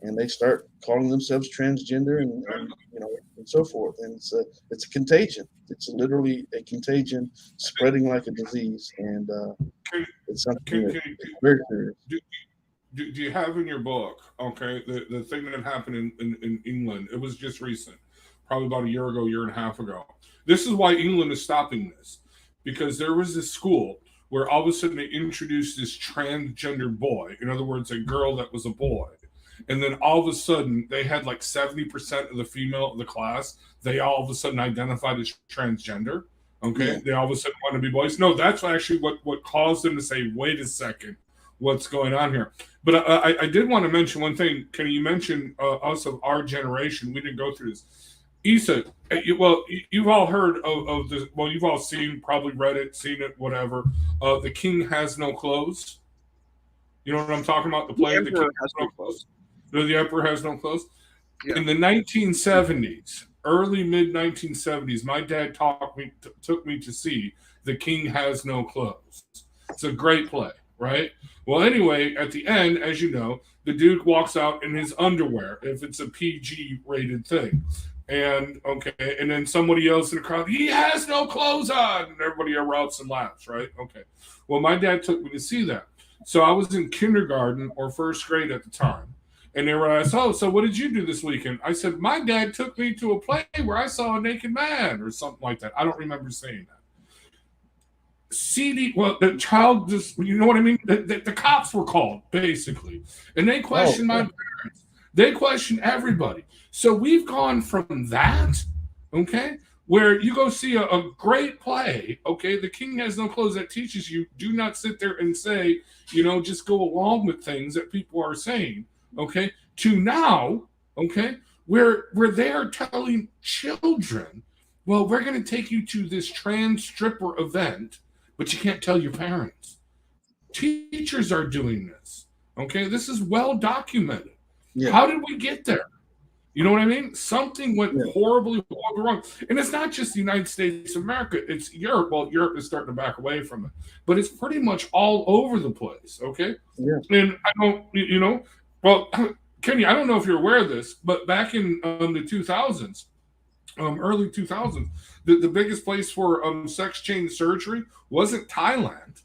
S4: and they start calling themselves transgender, and and so forth. And it's a contagion. It's literally a contagion spreading like a disease, and it's something that's very serious.
S6: Do you have in your book, okay, the thing that happened in England? It was just recent, probably about a year and a half ago. This is why England is stopping this, because there was this school where all of a sudden they introduced this transgender boy, in other words, a girl that was a boy. And then all of a sudden they had like 70% of the female of the class, they all of a sudden identified as transgender. Okay. Yeah. They all of a sudden want to be boys. No, that's actually what caused them to say, wait a second, what's going on here? But I did want to mention one thing. Can you mention us of our generation? We didn't go through this. Issa, you've all heard of this. Well, you've all probably read it, seen it, whatever. The King Has No Clothes. You know what I'm talking about? The play The King Has No Clothes. The Emperor Has No Clothes. Yeah. In the 1970s, early mid 1970s, my dad took me to see The King Has No Clothes. It's a great play, right? Well, anyway, at the end, as you know, the dude walks out in his underwear if it's a PG rated thing. And and then somebody else in the crowd, he has no clothes on, and everybody erupts and laughs, right? Okay. Well, my dad took me to see that. So I was in kindergarten or first grade at the time. And they were asked, oh, so what did you do this weekend? I said, my dad took me to a play where I saw a naked man or something like that. I don't remember saying that. The child just, you know what I mean? The cops were called, basically. And they questioned my parents. They questioned everybody. So we've gone from that, okay, where you go see a great play, okay, The King Has No Clothes, that teaches you, do not sit there and say, just go along with things that people are saying, okay, to now, okay, where they are telling children, well, we're going to take you to this trans stripper event, but you can't tell your parents. Teachers are doing this, okay? This is well documented. Yeah. How did we get there? You know what I mean? Something went
S4: Yeah.
S6: horribly wrong. And it's not just the United States of America, it's Europe. Well, Europe is starting to back away from it, but it's pretty much all over the place, okay?
S4: Yeah.
S6: And I don't, well, Kenny, I don't know if you're aware of this, but back in the 2000s, early 2000s, the biggest place for sex change surgery wasn't Thailand,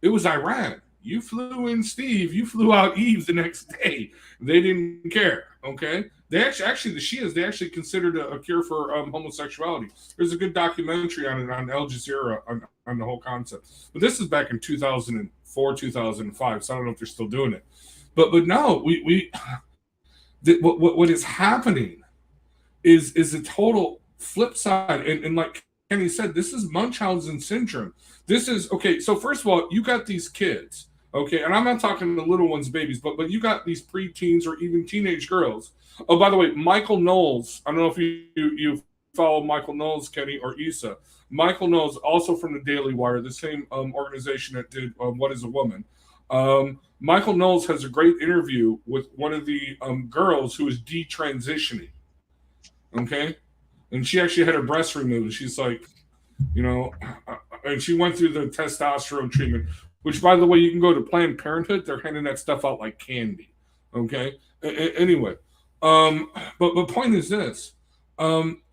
S6: it was Iran. You flew in Steve, you flew out Eve the next day. They didn't care, okay? They actually the Shias, they actually considered a cure for homosexuality. There's a good documentary on it on Al Jazeera on the whole concept. But this is back in 2004, 2005, so I don't know if they're still doing it. But no, what is happening is a total flip side. And like Kenny said, this is Munchausen syndrome. This is okay. So first of all, you got these kids, okay, and I'm not talking the little ones, babies, but you got these preteens or even teenage girls. Oh, by the way, Michael Knowles. I don't know if you follow Michael Knowles, Kenny, or Issa. Michael Knowles, also from the Daily Wire, the same organization that did What Is a Woman. Michael Knowles has a great interview with one of the girls who is detransitioning. Okay, and she actually had her breast removed. She's like, and she went through the testosterone treatment, which, by the way, you can go to Planned Parenthood. They're handing that stuff out like candy. Okay. Anyway, but point is this: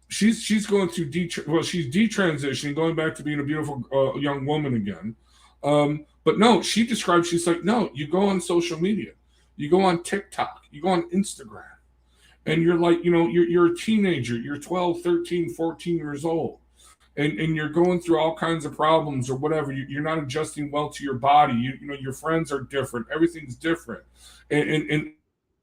S6: she's going through she's detransitioning, going back to being a beautiful young woman again. But no, she's like, no, you go on social media, you go on TikTok, you go on Instagram. And you're like, you're a teenager, you're 12, 13, 14 years old, and you're going through all kinds of problems or whatever. You're not adjusting well to your body. Your friends are different. Everything's different. And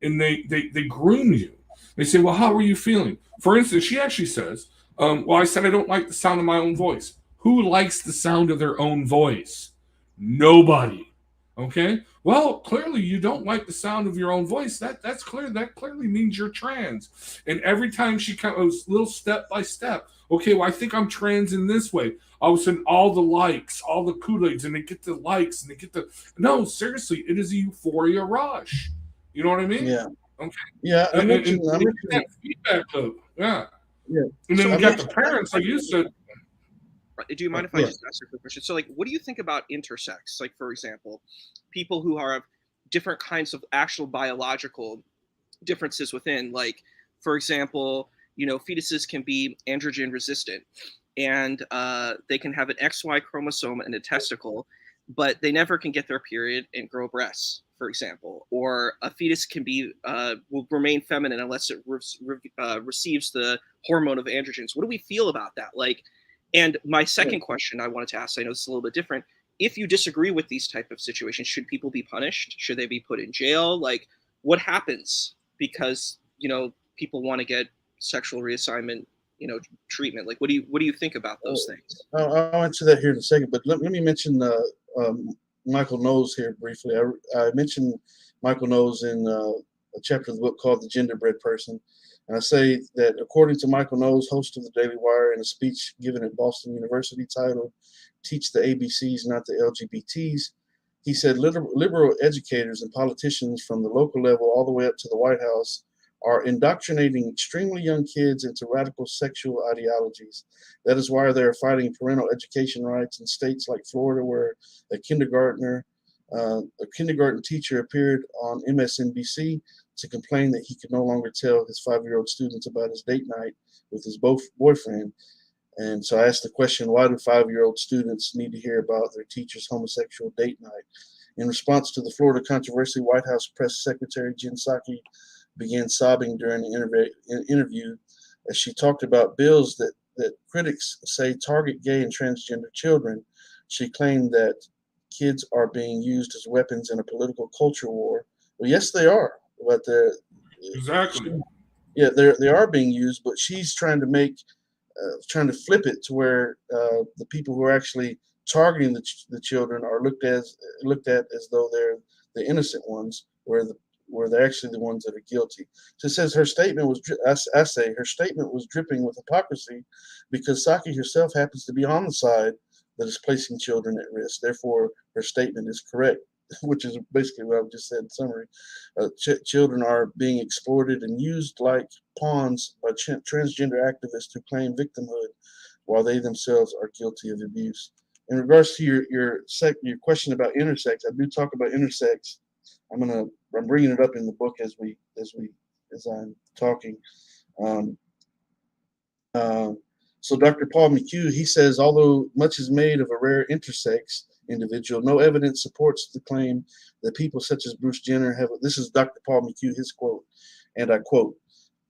S6: they groom you. They say, well, how are you feeling? For instance, she actually says, well, I said I don't like the sound of my own voice. Who likes the sound of their own voice? Nobody. Okay. Well, clearly you don't like the sound of your own voice. That's clear. That clearly means you're trans. And every time she goes little step by step, okay, well, I think I'm trans in this way. All of a sudden, all the likes, all the Kool-Aids, and they get the likes, and they get the no. Seriously, it is a euphoria rush. You know what I mean?
S4: Yeah.
S6: Okay.
S4: Yeah. I mentioned
S6: that feedback loop. Yeah.
S4: Yeah.
S6: And then
S7: So
S6: we got the parents, like you said.
S7: Do you mind if I just ask a quick question? So, like, what do you think about intersex? Like, for example, people who have different kinds of actual biological differences within. Like, for example, fetuses can be androgen resistant, and they can have an XY chromosome and a testicle, but they never can get their period and grow breasts, for example. Or a fetus can will remain feminine unless it receives the hormone of androgens. What do we feel about that? Like, and my second question I wanted to ask, I know it's a little bit different. If you disagree with these type of situations, should people be punished? Should they be put in jail? Like, what happens because people want to get sexual reassignment, treatment? Like, what do you think about those things?
S4: I'll answer that here in a second, but let me mention Michael Knowles here briefly. I mentioned Michael Knowles in a chapter of the book called The Genderbread Person. And I say that according to Michael Knowles, host of the Daily Wire, in a speech given at Boston University titled Teach the ABCs, Not the LGBTs, he said liberal educators and politicians from the local level all the way up to the White House are indoctrinating extremely young kids into radical sexual ideologies. That is why they're fighting parental education rights in states like Florida, where a kindergarten teacher appeared on MSNBC to complain that he could no longer tell his 5-year-old students about his date night with his boyfriend. And so I asked the question, why do 5-year-old students need to hear about their teacher's homosexual date night? In response to the Florida controversy, White House Press Secretary Jen Psaki began sobbing during the interview as she talked about bills that critics say target gay and transgender children. She claimed that kids are being used as weapons in a political culture war. Well, yes, they are, but
S6: Exactly.
S4: they are being used. But she's trying to flip it to where the people who are actually targeting the children are looked at as though they're the innocent ones, where they're actually the ones that are guilty. So it says her statement was, I say, her statement was dripping with hypocrisy because Psaki herself happens to be on the side that is placing children at risk. Therefore, her statement is correct. which is basically what I've just said in summary. Children are being exploited and used like pawns by transgender activists who claim victimhood while they themselves are guilty of abuse. In regards to your question about intersex, I do talk about intersex. I'm bringing it up in the book as I'm talking. Um, so Dr. Paul McHugh, he says, although much is made of a rare intersex individual, no evidence supports the claim that people such as Bruce Jenner have. This is Dr. Paul McHugh, his quote, and I quote: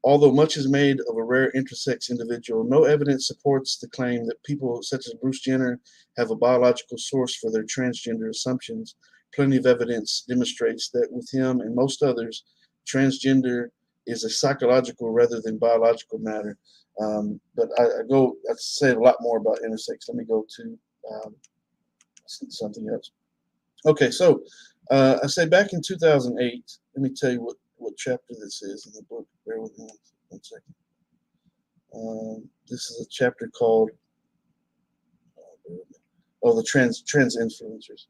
S4: although much is made of a rare intersex individual, no evidence supports the claim that people such as Bruce Jenner have a biological source for their transgender assumptions. Plenty of evidence demonstrates that with him and most others, transgender is a psychological rather than biological matter. But I say a lot more about intersex. Let me go to something else. Okay, so I say back in 2008, let me tell you what chapter this is in the book. Bear with me one second. This is a chapter called the trans influencers.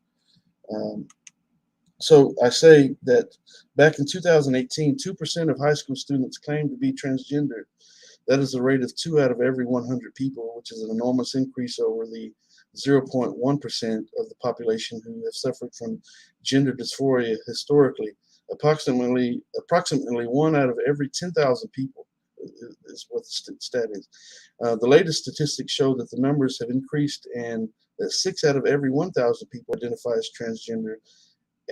S4: So I say that back in 2018, 2% of high school students claim to be transgender. That is a rate of 2 out of every 100 people, which is an enormous increase over the 0.1% of the population who have suffered from gender dysphoria historically. Approximately 1 out of every 10,000 people is what the stat is. The latest statistics show that the numbers have increased and that 6 out of every 1,000 people identify as transgender,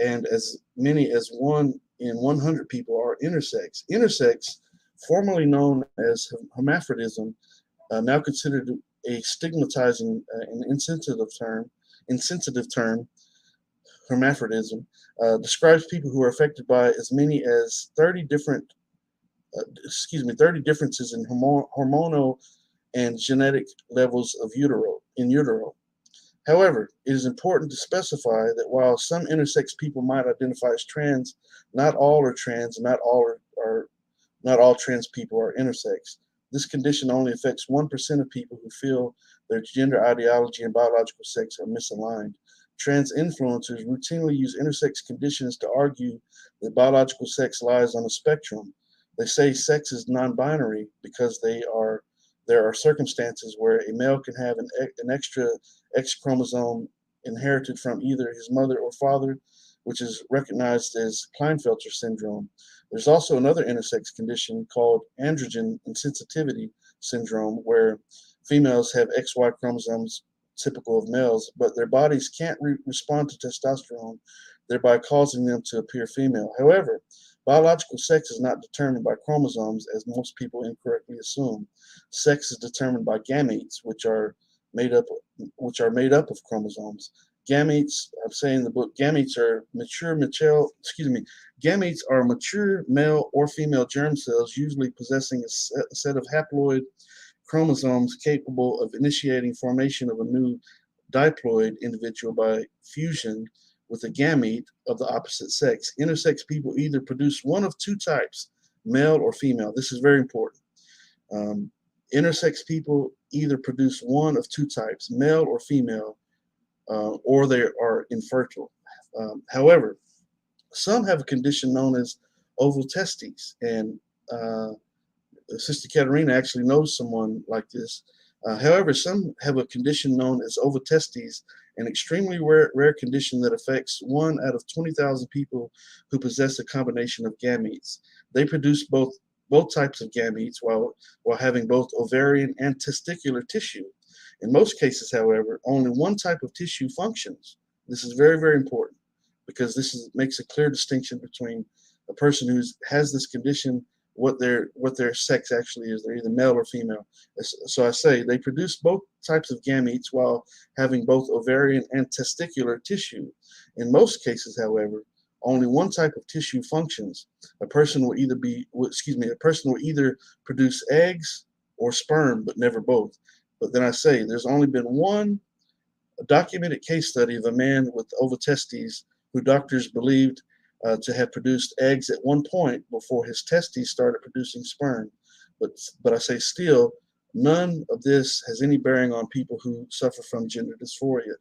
S4: and as many as 1 in 100 people are intersex. Intersex, formerly known as hermaphrodism, now considered a stigmatizing and insensitive term, hermaphrodism, describes people who are affected by as many as 30 differences in hormonal and genetic levels of in utero. However, it is important to specify that while some intersex people might identify as trans, not all are trans, and not all trans people are intersex. This condition only affects 1% of people who feel their gender ideology and biological sex are misaligned. Trans influencers routinely use intersex conditions to argue that biological sex lies on a spectrum. They say sex is non-binary because there are circumstances where a male can have an extra X chromosome inherited from either his mother or father, which is recognized as Klinefelter syndrome. There's also another intersex condition called androgen insensitivity syndrome, where females have XY chromosomes typical of males, but their bodies can't respond to testosterone, thereby causing them to appear female. However, biological sex is not determined by chromosomes, as most people incorrectly assume. Sex is determined by gametes, which are made up of chromosomes. Gametes, I'm saying in the book, gametes are mature male or female germ cells, usually possessing a set of haploid chromosomes capable of initiating formation of a new diploid individual by fusion with a gamete of the opposite sex. Intersex people either produce one of 2 types, male or female. This is very important. Intersex people either produce one of 2 types, male or female, or they are infertile. However, some have a condition known as ovotestes, and Sister Katerina actually knows someone like this. However, some have a condition known as ovotestes, an extremely rare condition that affects 1 out of 20,000 people who possess a combination of gametes. They produce both types of gametes while having both ovarian and testicular tissue. In most cases, however, only one type of tissue functions. This is very, very important because this makes a clear distinction between a person who has this condition, what their sex actually is. They're either male or female. So I say they produce both types of gametes while having both ovarian and testicular tissue. In most cases, however, only one type of tissue functions. A person will either produce eggs or sperm, but never both. But then I say there's only been one documented case study of a man with ovotestes who doctors believed to have produced eggs at one point before his testes started producing sperm. But I say still, none of this has any bearing on people who suffer from gender dysphoria.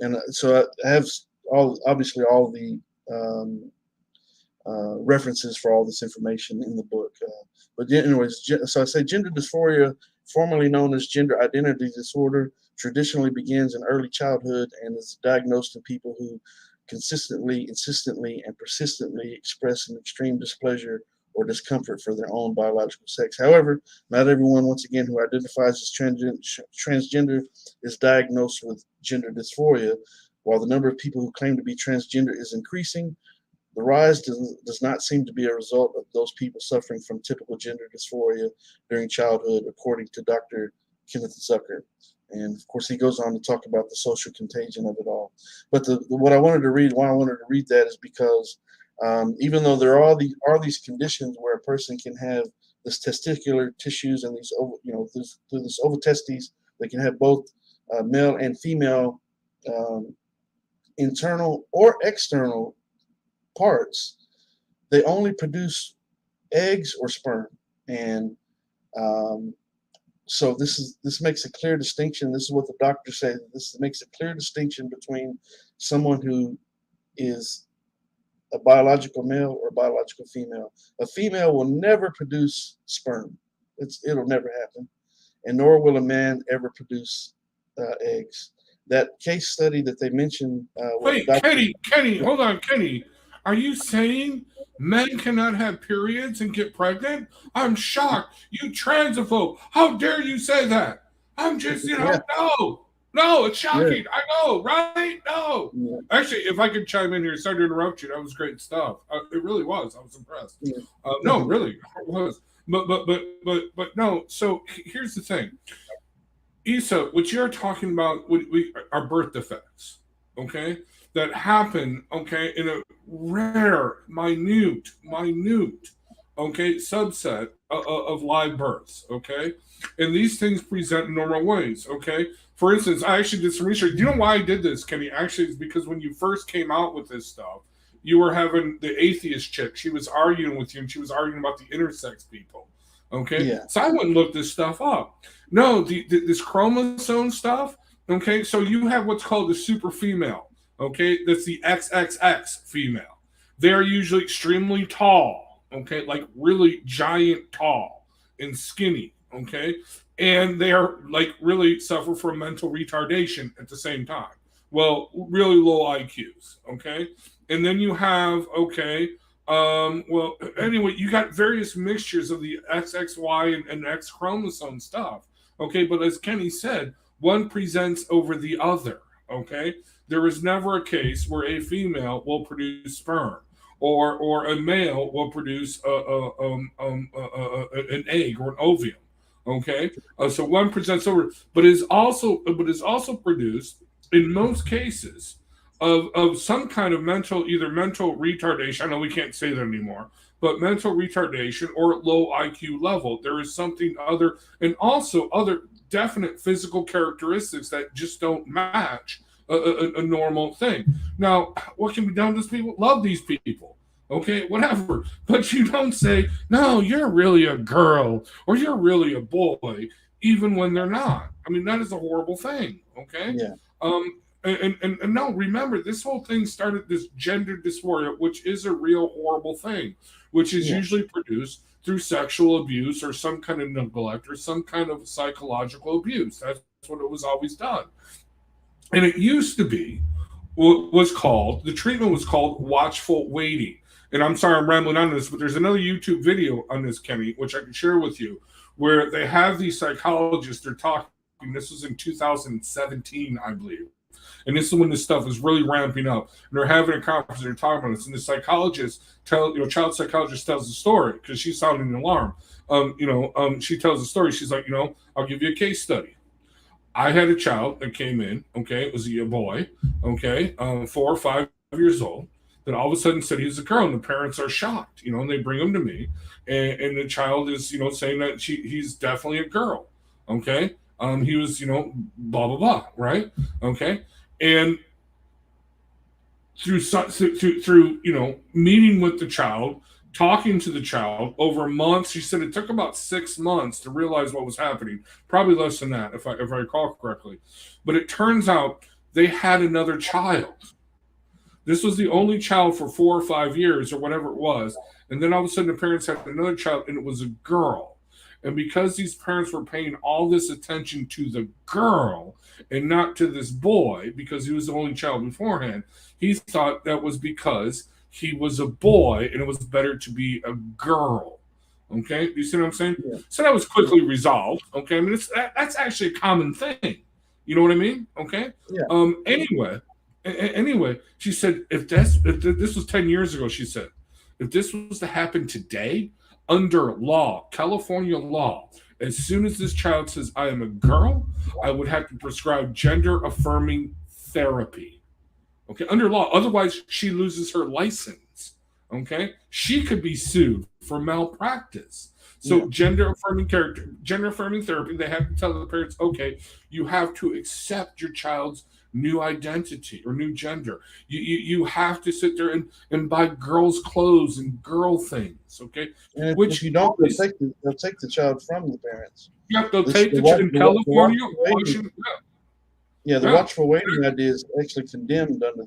S4: And so I have obviously all the references for all this information in the book. But anyways, so I say gender dysphoria, formerly known as gender identity disorder, traditionally begins in early childhood and is diagnosed in people who consistently, insistently, and persistently express an extreme displeasure or discomfort for their own biological sex. However, not everyone, once again, who identifies as transgender is diagnosed with gender dysphoria. While the number of people who claim to be transgender is increasing, the rise does not seem to be a result of those people suffering from typical gender dysphoria during childhood, according to Dr. Kenneth Zucker. And of course, he goes on to talk about the social contagion of it all. But why I wanted to read that is because even though there are these conditions where a person can have this testicular tissues and these through this ovotestes, they can have both male and female internal or external parts. They only produce eggs or sperm, and so this makes a clear distinction. This is what the doctors say. This makes a clear distinction between someone who is a biological male or a biological female. A female will never produce sperm. It'll never happen, and nor will a man ever produce eggs. That case study that they mentioned.
S6: Wait, Kenny, hold on, Kenny. Are you saying men cannot have periods and get pregnant? I'm shocked. You transphobe. How dare you say that? I'm just, no, it's shocking. Yeah. I know, right? No. Yeah. Actually, if I could chime in here, sorry to interrupt you. That was great stuff. It really was. I was impressed. Yeah. No, really, it was. But no. So here's the thing, Issa. What you're talking about, we are birth defects. Okay. That happen, okay, in a rare, minute, okay, subset of live births, okay? And these things present in normal ways, okay? For instance, I actually did some research. Do you know why I did this, Kenny? Actually, it's because when you first came out with this stuff, you were having the atheist chick. She was arguing with you, and she was arguing about the intersex people, okay? Yeah. So I went and looked this stuff up. No, this chromosome stuff, okay? So you have what's called the super female. Okay, that's the XXX female. They're usually extremely tall, okay, like really giant tall and skinny, okay, and they are like really suffer from mental retardation at the same time. Well, really low IQs, okay, and then you have well, anyway, you got various mixtures of the XXY and X chromosome stuff, okay, but as Kenny said, one presents over the other, okay. There is never a case where a female will produce sperm or a male will produce an egg or an ovum. Okay, so one presents over, but is also produced in most cases of some kind of either mental retardation. I know we can't say that anymore, but mental retardation or low IQ level. There is something other, and also other definite physical characteristics that just don't match a normal thing. Now, what can be done to these people? Love these people, okay, whatever. But you don't say, no, you're really a girl or you're really a boy, even when they're not. I mean, that is a horrible thing, okay? Yeah. And no, remember, this whole thing started this gender dysphoria, which is a real horrible thing, which is usually produced through sexual abuse or some kind of neglect or some kind of psychological abuse. That's what it was always done. And it used to be the treatment was called watchful waiting. And I'm sorry I'm rambling on this, but there's another YouTube video on this, Kenny, which I can share with you, where they have these psychologists, they're talking, this was in 2017, I believe. And this is when this stuff is really ramping up. And they're having a conference, they're talking about this. And the psychologist, child psychologist tells the story because she's sounding an alarm. She tells the story. She's like, I'll give you a case study. I had a child that came in, okay, it was a boy, okay, 4 or 5 years old, that all of a sudden said he was a girl, and the parents are shocked, and they bring him to me, and the child is, saying that he's definitely a girl, okay, he was, blah, blah, blah, right, okay, and through meeting with the child, talking to the child over months. She said it took about 6 months to realize what was happening. Probably less than that, if I recall correctly. But it turns out they had another child. This was the only child for 4 or 5 years or whatever it was. And then all of a sudden the parents had another child and it was a girl. And because these parents were paying all this attention to the girl and not to this boy, because he was the only child beforehand, he thought that was because he was a boy and it was better to be a girl. Okay, do you see what I'm saying?
S4: Yeah.
S6: So that was quickly resolved. Okay, I mean that's actually a common thing. You know what I mean? Okay.
S4: Yeah.
S6: Anyway, she said if this was 10 years ago, she said if this was to happen today under law, California law, as soon as this child says I am a girl, I would have to prescribe gender affirming therapy. Okay, under law. Otherwise, she loses her license. Okay, she could be sued for malpractice. So
S4: Yeah.
S6: gender affirming therapy, they have to tell the parents, okay, you have to accept your child's new identity or new gender. You have to sit there and buy girls' clothes and girl things, okay?
S4: And
S6: Which
S4: if you don't,
S6: is,
S4: they'll take the child from the parents.
S6: yeah, they'll
S4: This,
S6: take
S4: the,
S6: the
S4: watch,
S6: in
S4: the, wa- the
S6: California,
S4: watchful waiting,
S6: Washington,
S4: yeah, the
S6: yeah.
S4: watchful waiting idea is actually condemned under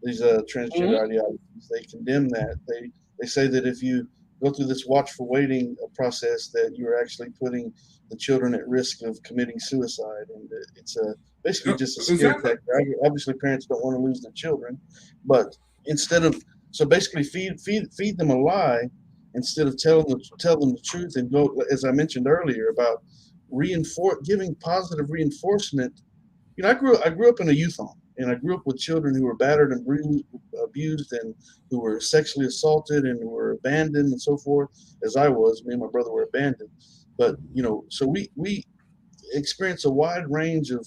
S4: these transgender
S6: Mhm.
S4: ideologies. They condemn that. They say that if you go through this watchful waiting process, that you are actually putting the children at risk of committing suicide, and it's basically
S6: Yeah,
S4: just a scare
S6: exactly.
S4: tactic. Obviously, parents don't want to lose their children, but instead of basically feed them a lie instead of tell them the truth and go, as I mentioned earlier, about giving positive reinforcement. You know, I grew up in a youth home, and I grew up with children who were battered and abused, and who were sexually assaulted and were abandoned and so forth. As I was, me and my brother were abandoned. But you know, so we experience a wide range of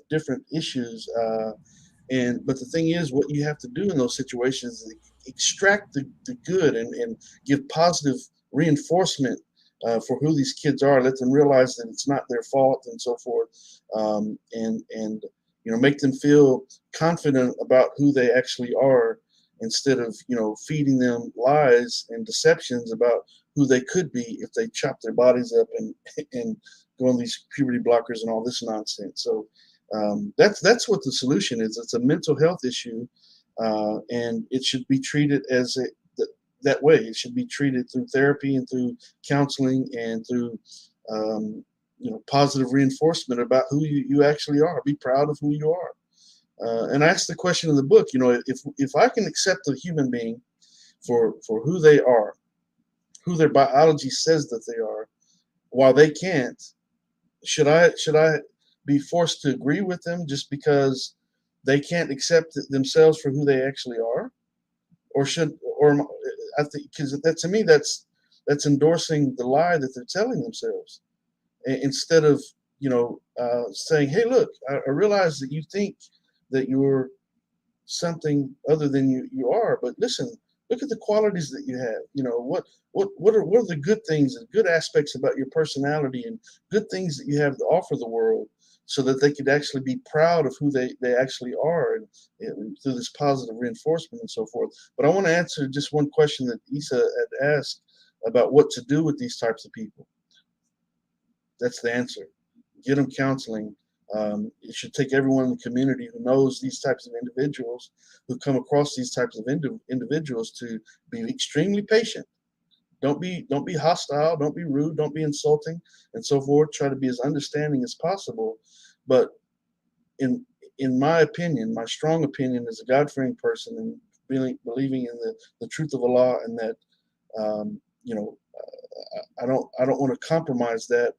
S4: different issues. But the thing is, what you have to do in those situations is extract the good and give positive reinforcement for who these kids are. Let them realize that it's not their fault and so forth, and you know, make them feel confident about who they actually are, instead of, you know, feeding them lies and deceptions about who they could be if they chop their bodies up and go on these puberty blockers and all this nonsense. So that's what the solution is. It's a mental health issue, and it should be treated that way. It should be treated through therapy and through counseling and through you know, positive reinforcement about who you actually are. Be proud of who you are. And I asked the question in the book, you know, if I can accept a human being for who they are, who their biology says that they are, while they can't, should I be forced to agree with them just because they can't accept themselves for who they actually are? Or I think, because that, to me, that's endorsing the lie that they're telling themselves, instead of, you know, saying, hey, look, I realize that you think that you're something other than you are, but listen, look at the qualities that you have. You know, what are the good things and good aspects about your personality and good things that you have to offer the world, so that they could actually be proud of who they actually are, and through this positive reinforcement and so forth. But I want to answer just one question that Isa had asked about what to do with these types of people. That's the answer. Get them counseling. It should take everyone in the community who knows these types of individuals, who come across these types of individuals, to be extremely patient. Don't be hostile. Don't be rude. Don't be insulting, and so forth. Try to be as understanding as possible. But in my opinion, my strong opinion as a God-fearing person, and believing in the truth of Allah, and that you know, I don't want to compromise that.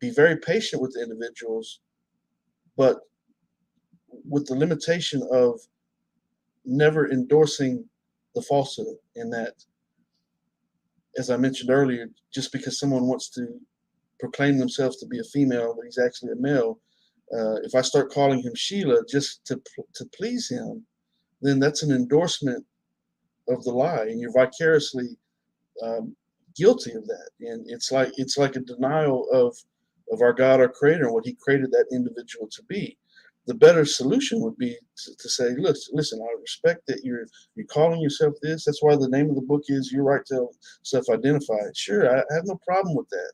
S4: Be very patient with the individuals, but with the limitation of never endorsing the falsehood. In that, as I mentioned earlier, just because someone wants to proclaim themselves to be a female, but he's actually a male, if I start calling him Sheila just to please him, then that's an endorsement of the lie, and you're vicariously um, guilty of that. And it's like a denial of our God, our Creator, and what He created that individual to be. The better solution would be to say, listen, I respect that you're calling yourself this. That's why the name of the book is Your Right to Self-Identify. Sure, I have no problem with that,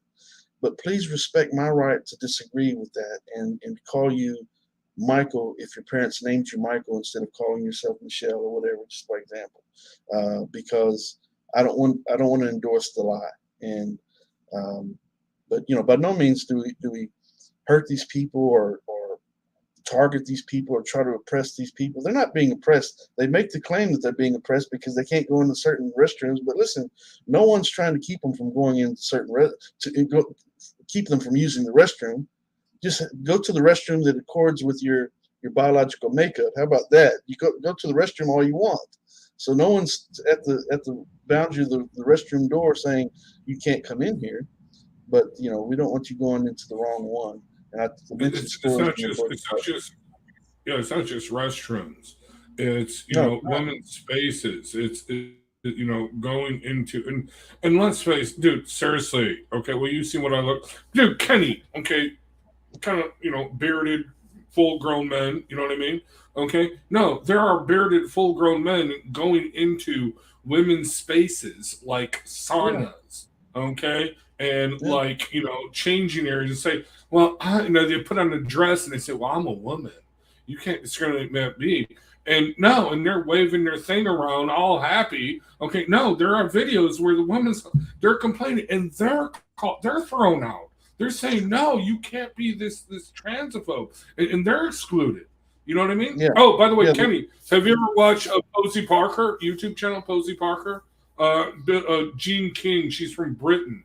S4: but please respect my right to disagree with that, and call you Michael if your parents named you Michael instead of calling yourself Michelle or whatever, just by example, because I don't want to endorse the lie. And but by no means do we hurt these people or target these people or try to oppress these people. They're not being oppressed. They make the claim that they're being oppressed because they can't go into certain restrooms. But listen, no one's trying to keep them from going into certain keep them from using the restroom. Just go to the restroom that accords with your biological makeup. How about that? You go to the restroom all you want. So no one's at the boundary of the restroom door saying you can't come in here. But we don't want you going into the wrong one. And I mentioned
S6: It's
S4: stores.
S6: not just restrooms. It's women's spaces. It's going into and let's face, dude. Seriously, okay. Well, you see what I look, dude. Kenny, okay, kind of bearded, full-grown men. You know what I mean? Okay. No, there are bearded, full-grown men going into women's spaces like saunas. Okay. And changing areas and say, well, they put on a dress and they say, well, I'm a woman. You can't discriminate me. And no, and they're waving their thing around all happy. Okay, no, there are videos where the they're complaining and they're thrown out. They're saying, no, you can't be this transphobe. And they're excluded. You know what I mean?
S4: Yeah.
S6: Oh, by the way, Kenny, have you ever watched Posey Parker, YouTube channel, Posey Parker? Jean King, she's from Britain.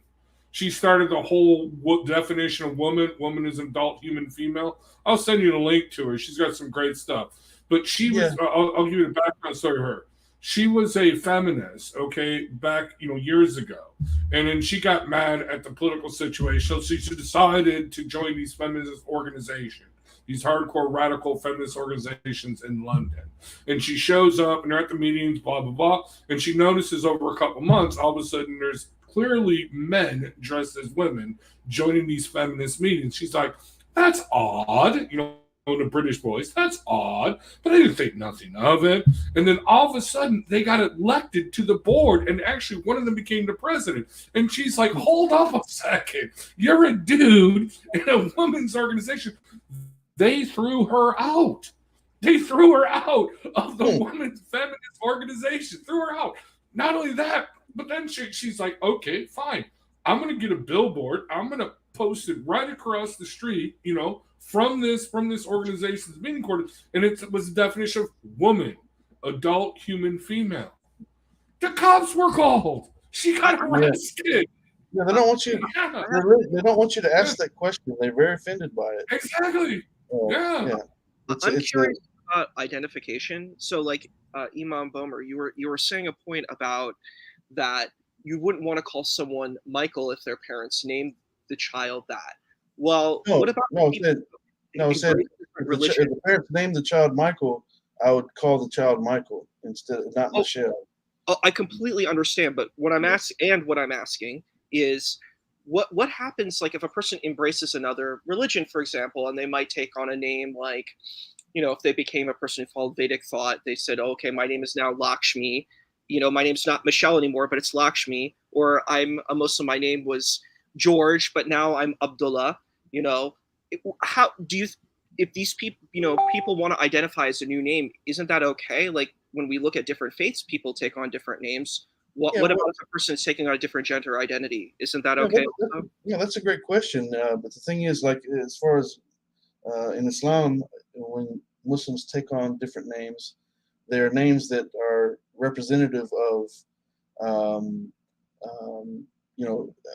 S6: She started the whole definition of woman. Woman is adult, human, female. I'll send you the link to her. She's got some great stuff. But she was, I'll give you the background story of her. She was a feminist, okay, back, years ago. And then she got mad at the political situation. So she decided to join these feminist organizations, these hardcore radical feminist organizations in London. And she shows up and they're at the meetings, blah, blah, blah. And she notices over a couple months, all of a sudden there's clearly men dressed as women joining these feminist meetings. She's like, that's odd, in a British voice, that's odd, but I didn't think nothing of it. And then all of a sudden they got elected to the board and actually one of them became the president. And she's like, hold up a second. You're a dude in a women's organization. They threw her out. They threw her out of the women's feminist organization, threw her out. Not only that, but then she's like, okay, fine. I'm going to get a billboard. I'm going to post it right across the street, from this organization's meeting quarter. And it was the definition of woman, adult, human, female. The cops were called. She got arrested.
S4: Yeah, they don't want you. They don't want you to ask that question. They're very offended by it.
S6: Exactly.
S7: I'm curious about identification. So, like Imam Bomer, you were saying a point about that you wouldn't want to call someone Michael if their parents named the child that. Well, what about
S4: if the parents named the child Michael, I would call the child Michael instead of not Michelle.
S7: I completely understand, but what I'm asking is what happens like if a person embraces another religion, for example, and they might take on a name like, if they became a person who followed Vedic thought, they said, oh, okay, my name is now Lakshmi. My name's not Michelle anymore, but it's Lakshmi. Or I'm a Muslim, my name was George, but now I'm Abdullah. How do you, if these people, people want to identify as a new name, isn't that okay? Like when we look at different faiths, people take on different names. What about if a person is taking on a different gender identity? Isn't that okay?
S4: That's a great question. But the thing is, like, as far as in Islam, when Muslims take on different names, they are names that are representative of,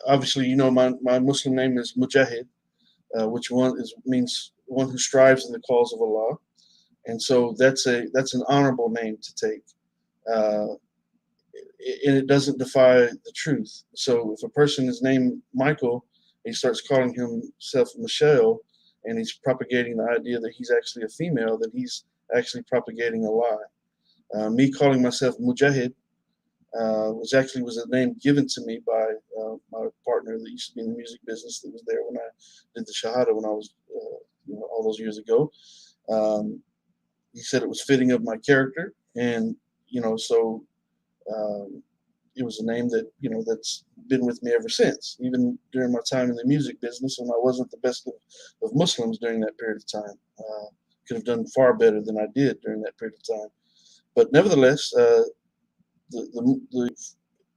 S4: obviously, my Muslim name is Mujahid, which means one who strives in the cause of Allah, and so that's an honorable name to take, and it doesn't defy the truth. So if a person is named Michael, he starts calling himself Michelle, and he's propagating the idea that he's actually a female, then he's actually propagating a lie. Me calling myself Mujahid was a name given to me by my partner that used to be in the music business that was there when I did the Shahada when I was all those years ago. He said it was fitting of my character, and so it was a name that that's been with me ever since, even during my time in the music business when I wasn't the best of Muslims during that period of time, could have done far better than I did during that period of time. But nevertheless,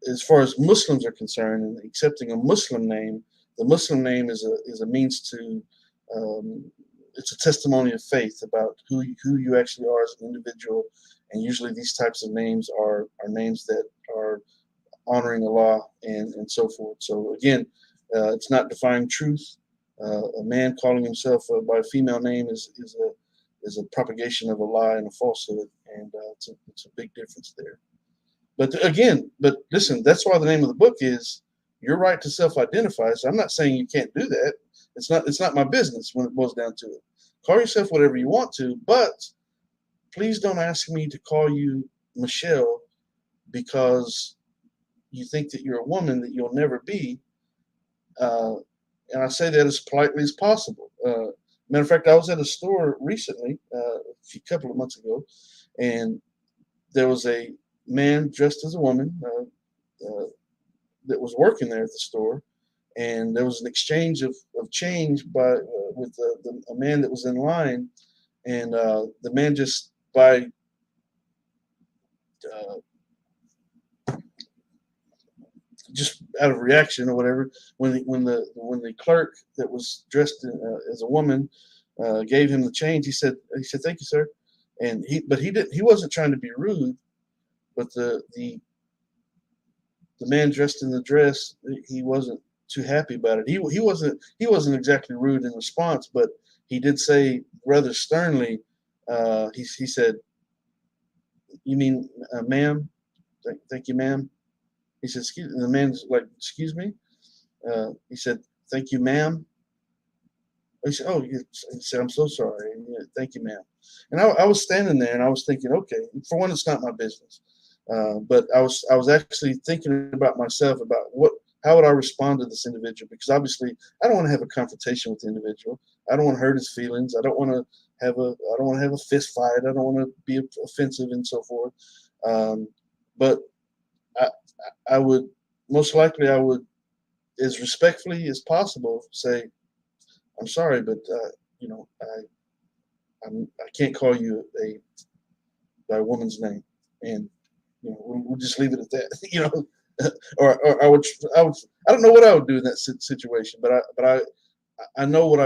S4: as far as Muslims are concerned, and accepting a Muslim name, the Muslim name is a means to it's a testimony of faith about who you actually are as an individual, and usually these types of names are names that are honoring Allah and so forth. So again, it's not defying truth. A man calling himself by a female name is a propagation of a lie and a falsehood, and it's a big difference there. But listen, that's why the name of the book is Your Right to Self-Identify. So I'm not saying you can't do that. It's not my business when it boils down to it. Call yourself whatever you want to, but please don't ask me to call you Michelle because you think that you're a woman that you'll never be. And I say that as politely as possible. Matter of fact, I was at a store recently, a couple of months ago, and there was a man dressed as a woman that was working there at the store, and there was an exchange of change with a man that was in line, and the man just just out of reaction or whatever, when the clerk that was dressed as a woman gave him the change, he said thank you, sir, and he wasn't trying to be rude, but the man dressed in the dress, he wasn't too happy about it. He wasn't exactly rude in response, but he did say rather sternly, he said, "You mean, ma'am? Thank you, ma'am." He said, "Excuse." And the man's like, "Excuse me." He said, "Thank you, ma'am." He said, "Oh," he said, "I'm so sorry. Thank you, ma'am." And I was standing there and I was thinking, okay, for one, it's not my business. But I was actually thinking about myself, about how would I respond to this individual, because obviously I don't want to have a confrontation with the individual. I don't want to hurt his feelings. I don't want to have a fist fight. I don't want to be offensive and so forth. But I would most likely, as respectfully as possible, say, "I'm sorry, but I can't call you by a woman's name," and we'll just leave it at that. Or I don't know what I would do in that situation, but I know what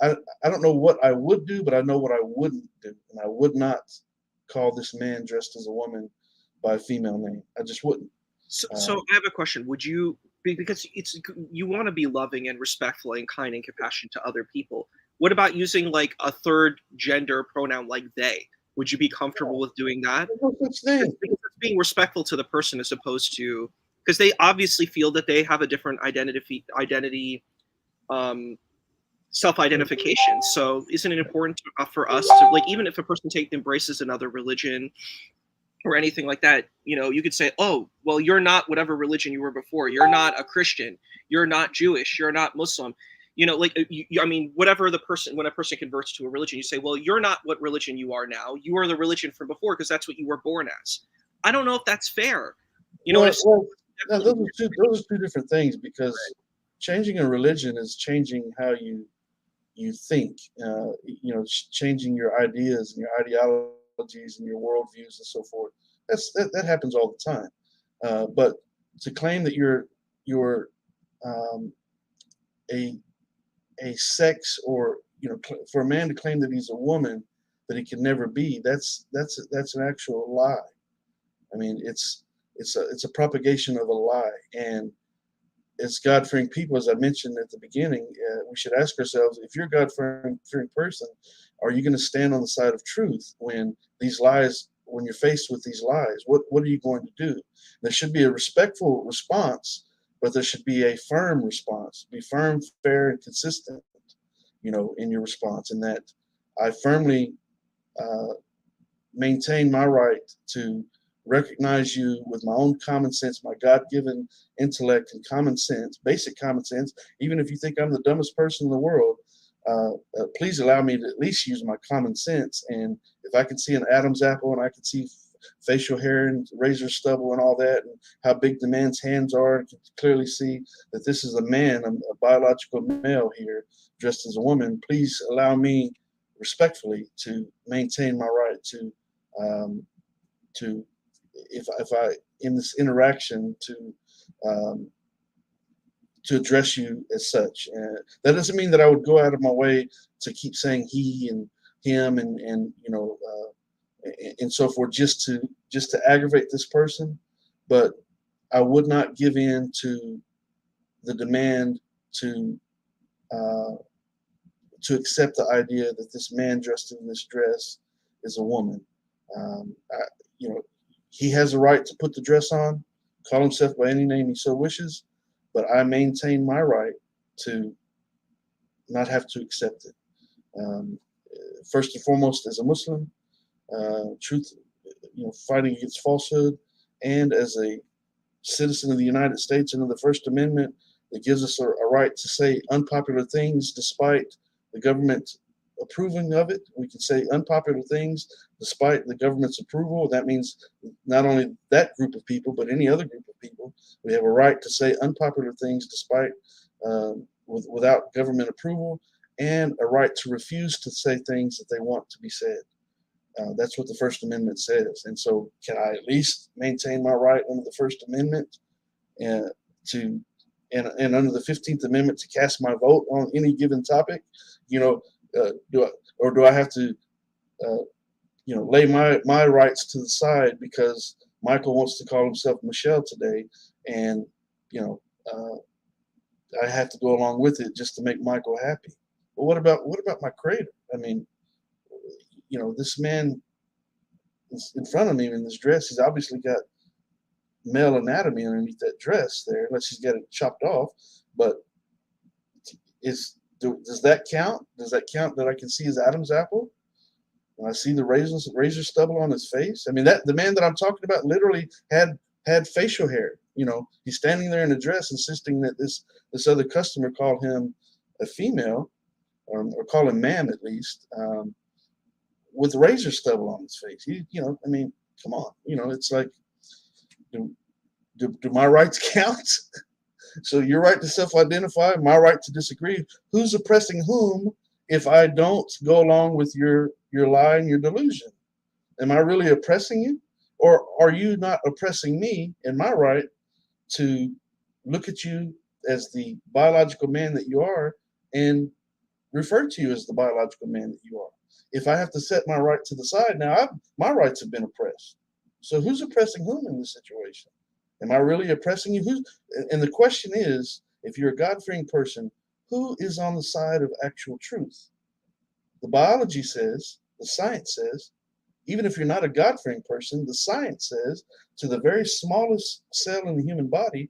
S4: I don't know what I would do, but I know what I wouldn't do, and I would not call this man dressed as a woman by a female name. I just wouldn't.
S7: So I have a question. Would you, because you want to be loving and respectful and kind and compassionate to other people. What about using like a third gender pronoun like they? Would you be comfortable with doing that?
S4: No such thing.
S7: Because it's being respectful to the person as opposed to, because they obviously feel that they have a different identity, self-identification. So isn't it important for us to, like, even if a person embraces another religion or anything like that, you could say, "Oh, well, you're not whatever religion you were before. You're not a Christian. You're not Jewish. You're not Muslim." I mean, whatever when a person converts to a religion, you say, "Well, you're not what religion you are now. You are the religion from before because that's what you were born as." I don't know if that's fair.
S4: Those are two different things, because changing a religion is changing how you think. Changing your ideas and your ideologies and your worldviews and so forth. That happens all the time. But to claim that you're a sex, or for a man to claim that he's a woman that he can never be, that's an actual lie. I mean, it's a propagation of a lie, and as God-fearing people, as I mentioned at the beginning, we should ask ourselves, if you're a God-fearing person, are you going to stand on the side of truth when you're faced with these lies? What are you going to do? There should be a respectful response, but there should be a firm response. Be firm, fair, and consistent, in your response. And that I firmly maintain my right to recognize you with my own common sense, my God-given intellect and common sense, basic common sense. Even if you think I'm the dumbest person in the world, please allow me to at least use my common sense. And if I can see an Adam's apple, and I can see facial hair and razor stubble and all that, and how big the man's hands are, and can clearly see that this is a man, a biological male here dressed as a woman, please allow me respectfully to maintain my right to if I in this interaction to address you as such. And that doesn't mean that I would go out of my way to keep saying he and him and and so forth just to aggravate this person, but I would not give in to the demand to accept the idea that this man dressed in this dress is a woman. I, he has a right to put the dress on, call himself by any name he so wishes, but I maintain my right to not have to accept it. First and foremost, as a Muslim, truth, fighting against falsehood, and as a citizen of the United States under the First Amendment that gives us a right to say unpopular things despite the government approving of it. We can say unpopular things despite the government's approval. That means not only that group of people, but any other group of people. We have a right to say unpopular things despite without government approval, and a right to refuse to say things that they want to be said. That's what the First Amendment says. And so can I at least maintain my right under the First Amendment and under the 15th Amendment to cast my vote on any given topic? Do I have to lay my rights to the side because Michael wants to call himself Michelle today, and I have to go along with it just to make Michael happy? Well, what about my creator? I mean, this man is in front of me in this dress. He's obviously got male anatomy underneath that dress there, unless he's got it chopped off. But does that count? Does that count that I can see his Adam's apple? And I see the razor stubble on his face. I mean, the man that I'm talking about literally had facial hair. He's standing there in a dress, insisting that this other customer call him a female, or call him ma'am at least, with razor stubble on his face. I mean, come on. It's like, do my rights count? So your right to self-identify, my right to disagree. Who's oppressing whom if I don't go along with your lie and your delusion? Am I really oppressing you? Or are you not oppressing me in my right to look at you as the biological man that you are and refer to you as the biological man that you are? If I have to set my right to the side, now my rights have been oppressed. So who's oppressing whom in this situation? Am I really oppressing you? And the question is, if you're a God-fearing person, who is on the side of actual truth? The biology says, the science says, even if you're not a God-fearing person, the science says to the very smallest cell in the human body,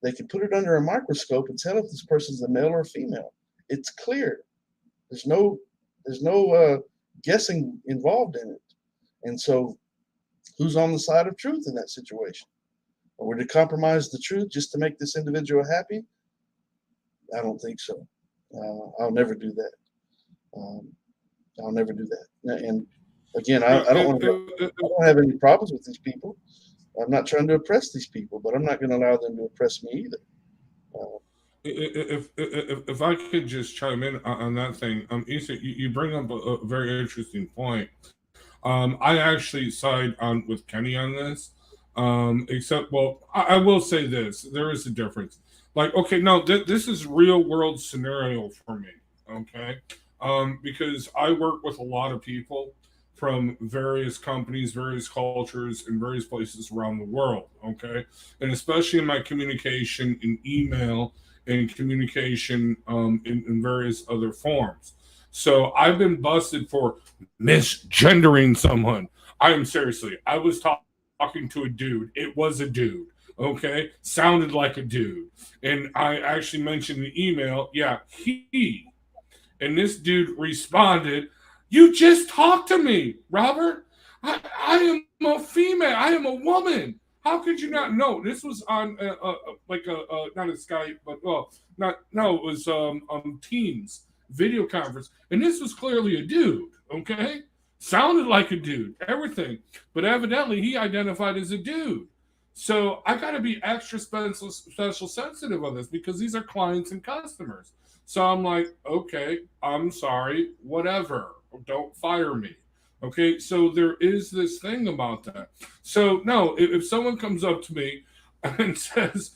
S4: they can put it under a microscope and tell if this person's a male or a female. It's clear. There's no guessing involved in it. And so who's on the side of truth in that situation? Or would it compromise the truth just to make this individual happy? I don't think so. I'll never do that. I'll never do that. And again, I don't have any problems with these people. I'm not trying to oppress these people, but I'm not going to allow them to oppress me either.
S6: If I could just chime in on that thing, Issa, you bring up a very interesting point. I actually side on with Kenny on this. Except, well, I will say this: there is a difference. Like, okay, no, this is real world scenario for me. Okay, because I work with a lot of people from various companies, various cultures, and various places around the world. Okay, and especially in my communication in email and communication in various other forms. So I've been busted for misgendering someone. I am seriously. I was talking to a dude. It was a dude. Okay, sounded like a dude, and I actually mentioned in the email, yeah, he. And this dude responded, "You just talked to me, Robert. I am a female. I am a woman. How could you not know?" This was on not a Skype, but it was Teams video conference, and this was clearly a dude. Okay, sounded like a dude, everything, but evidently he identified as a dude. So I got to be extra special sensitive on this because these are clients and customers. So I'm like, okay, I'm sorry, whatever. don't fire me. Okay, so there is this thing about that. So no, if someone comes up to me and says,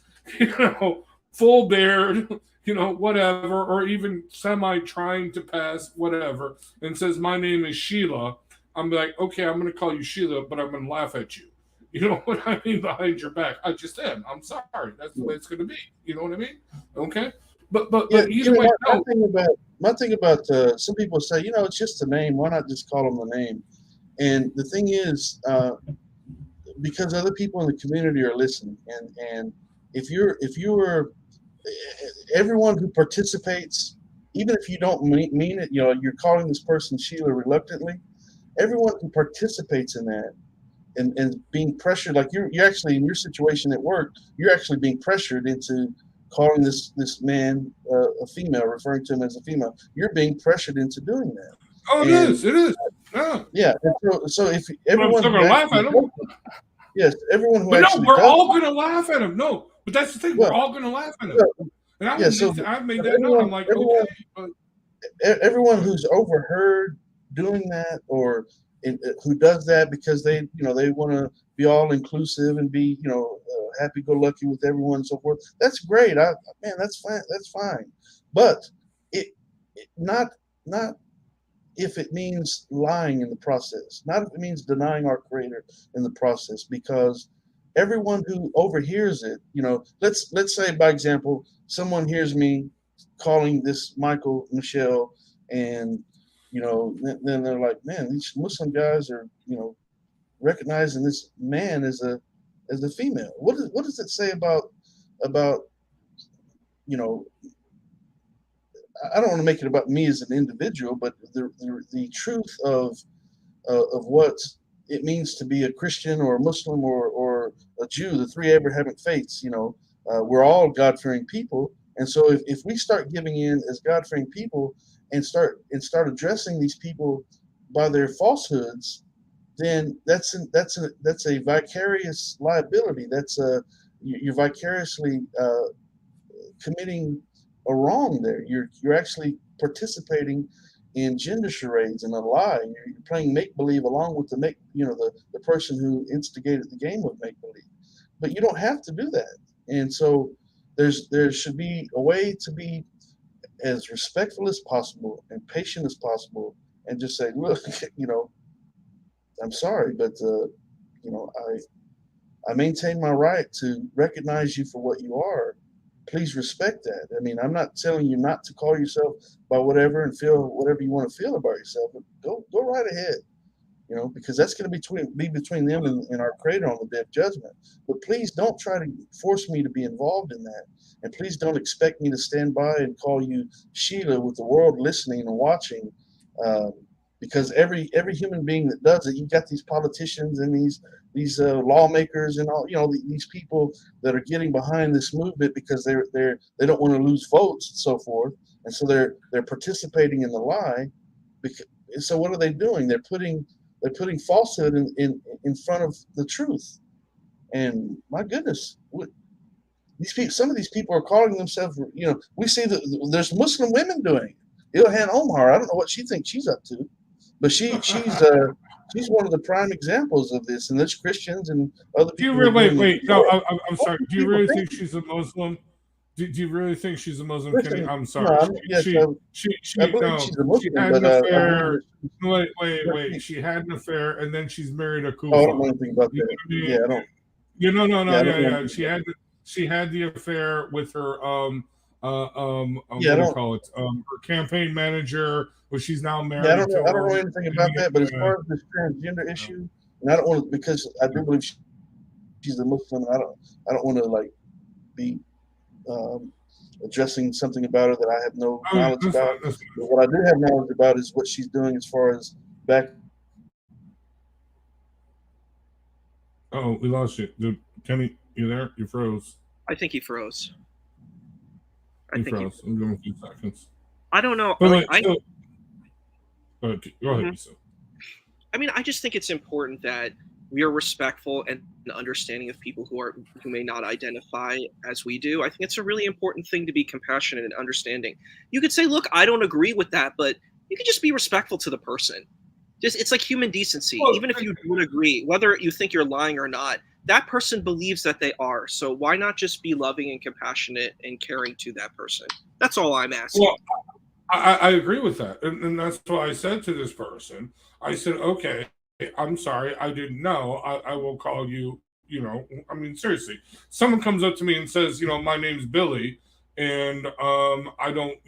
S6: full beard, whatever, or even semi trying to pass, whatever, and says my name is Sheila, I'm like, okay, I'm going to call you Sheila, but I'm going to laugh at you. You know what I mean? Behind your back. I just am. I'm sorry. That's the way it's going to be. You know what I mean? Okay. But either way, no.
S4: My thing about some people say, it's just a name. Why not just call them the name? And the thing is, because other people in the community are listening, and if you're everyone who participates, even if you don't mean it, you're calling this person Sheila reluctantly. Everyone who participates in that and being pressured, like you're actually in your situation at work, you're actually being pressured into calling this man a female, referring to him as a female. You're being pressured into doing that.
S6: Oh, it is. Yeah.
S4: Yeah. So if everyone
S6: I'm gonna laugh at him.
S4: Yes, everyone who
S6: but
S4: actually
S6: no, we're
S4: does
S6: all gonna laugh at him. No, but that's the thing. We're all gonna laugh at him. And I've made that note. I'm like, okay. But
S4: everyone who's overheard doing that, or who does that because they want to be all inclusive and be happy-go-lucky with everyone and so forth. That's great. Man, that's fine. That's fine. But it not if it means lying in the process, not if it means denying our Creator in the process, because everyone who overhears it, let's say, by example, someone hears me calling this Michael Michelle, and then they're like, man, these Muslim guys are recognizing this man as a female. What does it say about I don't want to make it about me as an individual, but the truth of what it means to be a Christian or a Muslim or a Jew, the three Abrahamic faiths. We're all God-fearing people, and so if we start giving in as God-fearing people and start addressing these people by their falsehoods, then that's a vicarious liability. You're vicariously committing a wrong there. You're actually participating in gender charades and a lie. You're playing make-believe along with the person who instigated the game of make-believe. But you don't have to do that. And so there should be a way to be as respectful as possible and patient as possible, and just say, look, I'm sorry, but I maintain my right to recognize you for what you are. Please respect that. I mean, I'm not telling you not to call yourself by whatever and feel whatever you want to feel about yourself, but go right ahead, because that's going to be between them and our Creator on the day of judgment. But please don't try to force me to be involved in that. And please don't expect me to stand by and call you Sheila with the world listening and watching, because every human being that does it, you've got these politicians and these lawmakers and all, these people that are getting behind this movement because they don't want to lose votes and so forth, and so they're participating in the lie. So what are they doing? They're putting falsehood in front of the truth. And my goodness, some of these people are calling themselves. We see that there's Muslim women doing it. Ilhan Omar, I don't know what she thinks she's up to, but she's one of the prime examples of this. And there's Christians and other people.
S6: Do you really wait? No, I'm sorry. Do you really think she's a Muslim? Do you really think she's a Muslim, Kenny? I'm sorry.
S4: No, she had an affair.
S6: Wait. She had an affair, and then she's married a Kufa.
S4: Oh, I don't know anything about that. Yeah, I don't.
S6: She had the affair with her what do you call it? Her campaign manager, but she's now married.
S4: Yeah, I don't know anything about that. But as far as this transgender issue, and I don't want to, because I do believe she's a Muslim. And I don't want to be addressing something about her that I have no knowledge about. But what I do have knowledge about is what she's doing as far as back.
S6: Oh, we lost you. Dude, Kenny, you there? You froze.
S7: I think he froze.
S6: I'm going a few seconds.
S7: I don't know.
S6: Go ahead, Lisa.
S7: I mean, I just think it's important that we are respectful and understanding of people who may not identify as we do. I think it's a really important thing to be compassionate and understanding. You could say, look, I don't agree with that, but you can just be respectful to the person. Just it's like human decency.
S6: Well,
S7: Even if you don't agree, whether you think you're lying or not, that person believes that they are. So why not just be loving and compassionate and caring to that person? That's all I'm asking.
S6: Well, I agree with that. And that's why I said to this person, I said, okay, I'm sorry, I didn't know. I will call you, I mean, seriously. Someone comes up to me and says, my name's Billy, and I don't,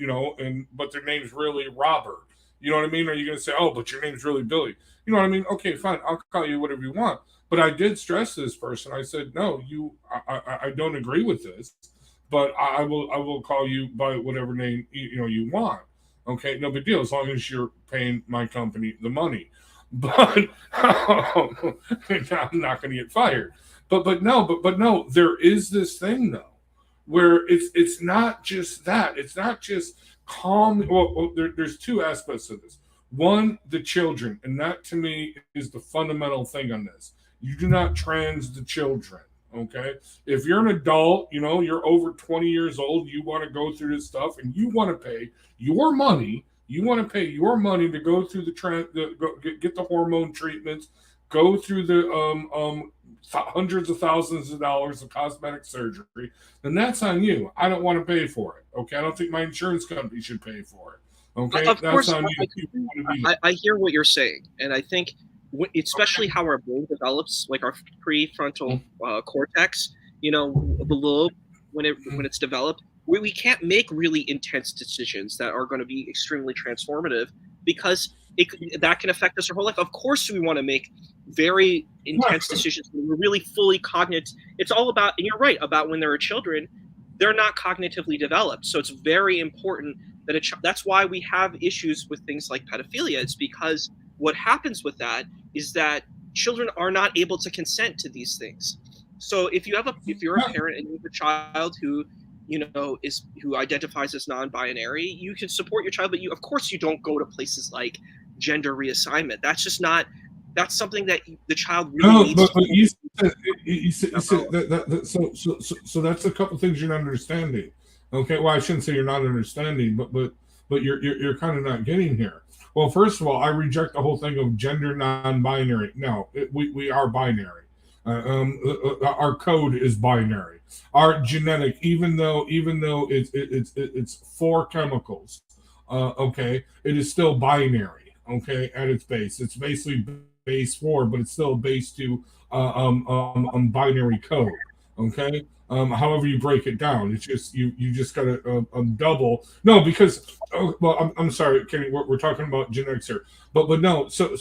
S6: but their name's really Robert. You know what I mean? Are you going to say, oh, but your name's really Billy? You know what I mean? Okay, fine. I'll call you whatever you want. But I did stress this person. I said, no, I don't agree with this, but I will call you by whatever name you want. Okay, no big deal as long as you're paying my company the money. But I'm not going to get fired. But no, there is this thing though, where it's not just that. It's not just calm. Well, there's two aspects of this. One, the children, and that to me is the fundamental thing on this. You do not trans the children. Okay, if you're an adult, you're over 20 years old, you want to go through this stuff, and you want to pay your money. You want to pay your money to go through get the hormone treatments, go through the hundreds of thousands of dollars of cosmetic surgery, then that's on you. I don't want to pay for it. Okay, I don't think my insurance company should pay for it. Okay,
S7: Of
S6: that's
S7: course,
S6: on you.
S7: I hear what you're saying, and I think especially how our brain develops, like our prefrontal cortex, the lobe when it's developed, we can't make really intense decisions that are going to be extremely transformative because that can affect us our whole life. Of course, we want to make very intense decisions when we're really fully cognitive. It's all about, and you're right about when there are children, they're not cognitively developed. So it's very important that that's why we have issues with things like pedophilia. It's because what happens with that is that children are not able to consent to these things. So if you're a parent and you have a child who who identifies as non-binary, you can support your child, but of course you don't go to places like gender reassignment. That's just not. That's something that the child really needs.
S6: But you said that so that's a couple things you're not understanding. Okay, well I shouldn't say you're not understanding, but you're kind of not getting here. Well, first of all, I reject the whole thing of gender non-binary. No, we are binary. Our code is binary. Our genetic, even though it's 4 chemicals, okay, it is still binary. Okay, at its base, it's basically base 4, but it's still base to binary code. Okay. However you break it down, it's just you just got to double. No, because I'm sorry, Kenny, we're talking about genetics here, but no. So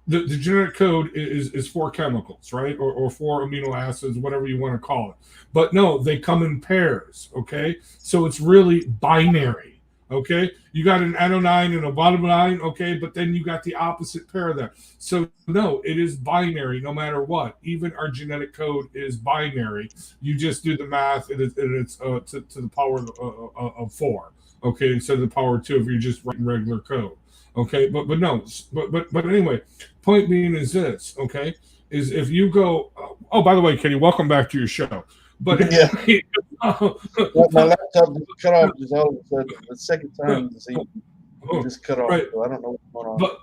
S6: the genetic code is 4 chemicals, right, or 4 amino acids, whatever you want to call it. But no, they come in pairs. Okay, so it's really binary. Okay, you got an adenine and a guanine, okay, but then you got the opposite pair of that. So no, it is binary no matter what. Even our genetic code is binary. You just do the math, and it's to the power of 4, okay, instead of the power of 2 if you're just writing regular code. Okay, but anyway, point being is this, okay, is if you go. Oh, by the way, Kenny, welcome back to your show. But
S4: yeah, my laptop just cut off just all of a sudden. The second time this evening, it just cut off.
S6: Right.
S4: So I don't know what's going on.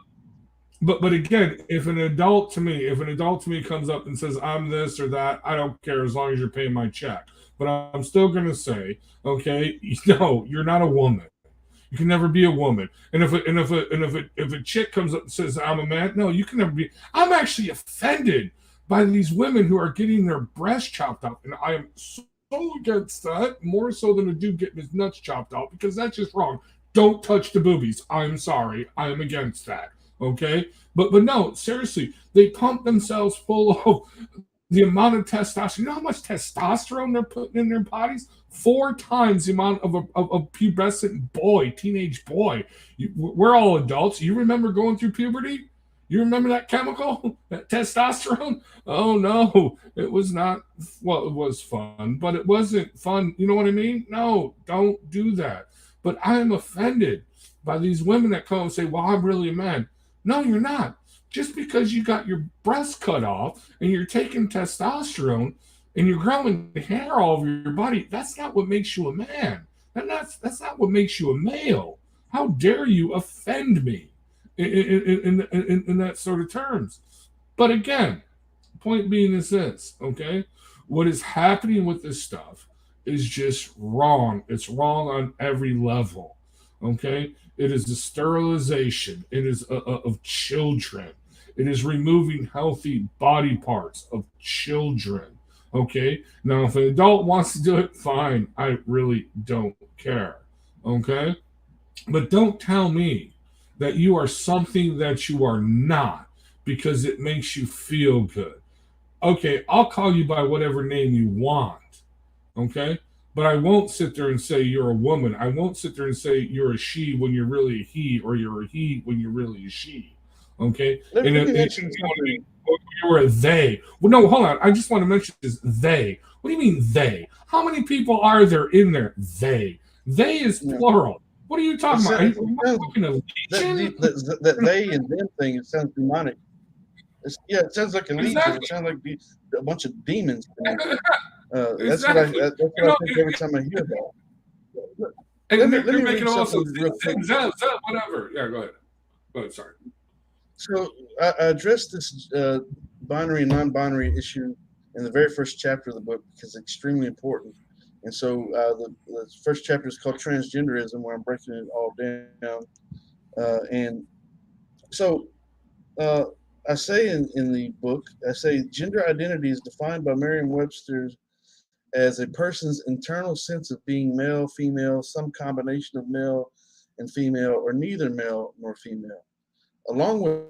S6: But again, if an adult to me comes up and says I'm this or that, I don't care as long as you're paying my check. But I'm still gonna say, okay, no, you're not a woman. You can never be a woman. And if a chick comes up and says I'm a man, no, you can never be. I'm actually offended by these women who are getting their breasts chopped out, and I am so against that, more so than a dude getting his nuts chopped out, because that's just wrong. Don't touch the boobies. I'm sorry. I am against that. Okay? But no, seriously, they pump themselves full of the amount of testosterone. You know how much testosterone they're putting in their bodies? 4 times the amount of a pubescent boy, teenage boy. We're all adults. You remember going through puberty? You remember that chemical, that testosterone? Oh, no, it was not. Well, it was fun, but it wasn't fun. You know what I mean? No, don't do that. But I am offended by these women that come and say, well, I'm really a man. No, you're not. Just because you got your breasts cut off and you're taking testosterone and you're growing hair all over your body, that's not what makes you a man. That's not what makes you a male. How dare you offend me in that sort of terms? But again, point being is this, okay? What is happening with this stuff is just wrong. It's wrong on every level, okay? It is the sterilization. It is of children. It is removing healthy body parts of children, okay? Now, if an adult wants to do it, fine. I really don't care, okay? But don't tell me that you are something that you are not because it makes you feel good. Okay, I'll call you by whatever name you want. Okay? But I won't sit there and say you're a woman. I won't sit there and say you're a she when you're really a he, or you're a he when you're really a she. Okay?
S4: Let,
S6: And
S4: let
S6: it,
S4: me
S6: it,
S4: mention
S6: you want to be,
S4: something.
S6: you're a they. Well, no, hold on. I just want to mention this they. What do you mean they? How many people are there in there? They. They is
S4: You know,
S6: plural. What are you talking about? Are
S4: it
S6: you
S4: sounds,
S6: talking a legion?
S4: that they and them thing, it sounds demonic. It sounds like a legion. It
S6: Exactly.
S4: sounds like a bunch of demons to me.
S6: Exactly.
S4: That's what
S6: You
S4: I
S6: know,
S4: think every time I hear that.
S6: and
S4: Let
S6: you're
S4: me
S6: making
S4: read
S6: them also
S4: something real quick.
S6: whatever. Yeah, go ahead. Go ahead. Sorry.
S4: So I addressed this binary and non-binary issue in the very first chapter of the book because it's extremely important. And so the first chapter is called Transgenderism, where I'm breaking it all down. And so uh, I say in the book, I say gender identity is defined by Merriam-Webster as a person's internal sense of being male, female, some combination of male and female, or neither male nor female. Along with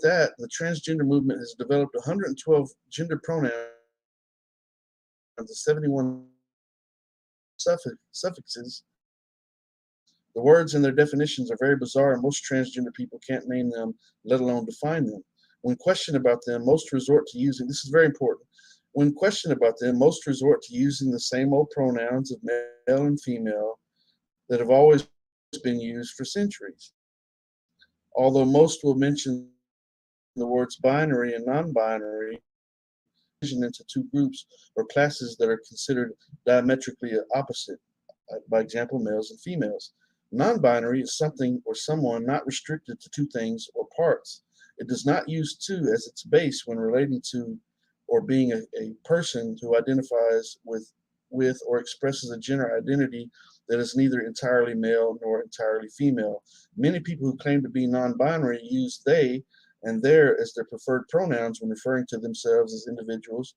S4: that, the transgender movement has developed 112 gender pronouns and 71 suffixes. The words and their definitions are very bizarre, and most transgender people can't name them, let alone define them. When questioned about them, most resort to using, this is very important, when questioned about them, most resort to using the same old pronouns of male and female that have always been used for centuries. Although most will mention the words binary and non-binary into two groups or classes that are considered diametrically opposite, by example, males and females. Non-binary is something or someone not restricted to two things or parts. It does not use two as its base when relating to or being a person who identifies with or expresses a gender identity that is neither entirely male nor entirely female. Many people who claim to be non-binary use they and their as their preferred pronouns when referring to themselves as individuals,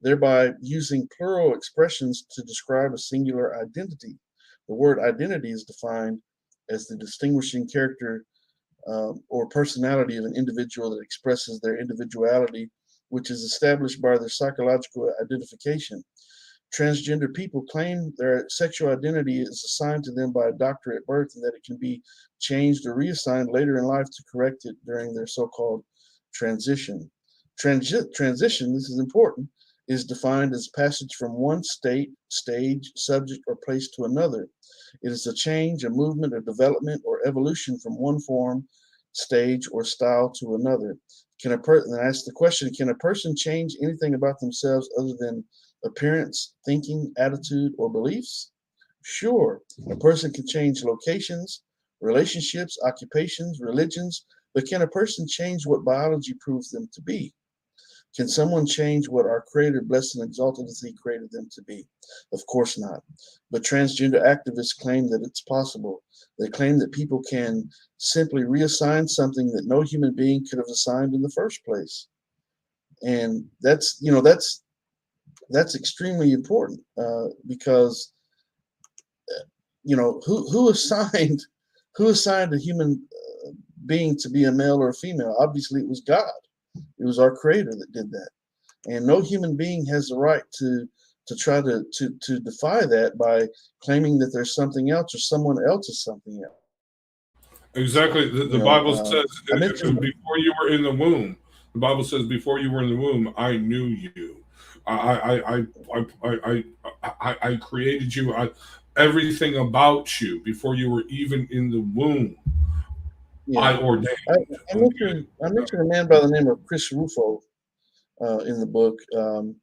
S4: thereby using plural expressions to describe a singular identity. The word identity is defined as the distinguishing character or personality of an individual that expresses their individuality, which is established by their psychological identification. Transgender people claim their sexual identity is assigned to them by a doctor at birth and that it can be changed or reassigned later in life to correct it during their so-called transition. Transition, this is important, is defined as passage from one state, stage, subject, or place to another. It is a change, a movement, a development, or evolution from one form, stage, or style to another. Can a person, and ask the question, can a person change anything about themselves other than appearance, thinking, attitude, or beliefs? Sure, a person can change locations, relationships, occupations, religions, but can a person change what biology proves them to be? Can someone change what our Creator, blessed and exalted as He created them to be? Of course not. But transgender activists claim that it's possible. They claim that people can simply reassign something that no human being could have assigned in the first place. And that's extremely important because who assigned a human being to be a male or a female? Obviously, it was God. It was our Creator that did that, and no human being has the right to try to defy that by claiming that there's something else or someone else is something else.
S6: Exactly. The
S4: You know,
S6: Bible says
S4: I mentioned.
S6: before you were in the womb. The Bible says before you were in the womb, I knew you. I created you. Everything about you before you were even in the womb.
S4: Yeah,
S6: I ordained.
S4: I,
S6: Okay.
S4: I mentioned a man by the name of Chris Rufo in the book,
S6: Oh,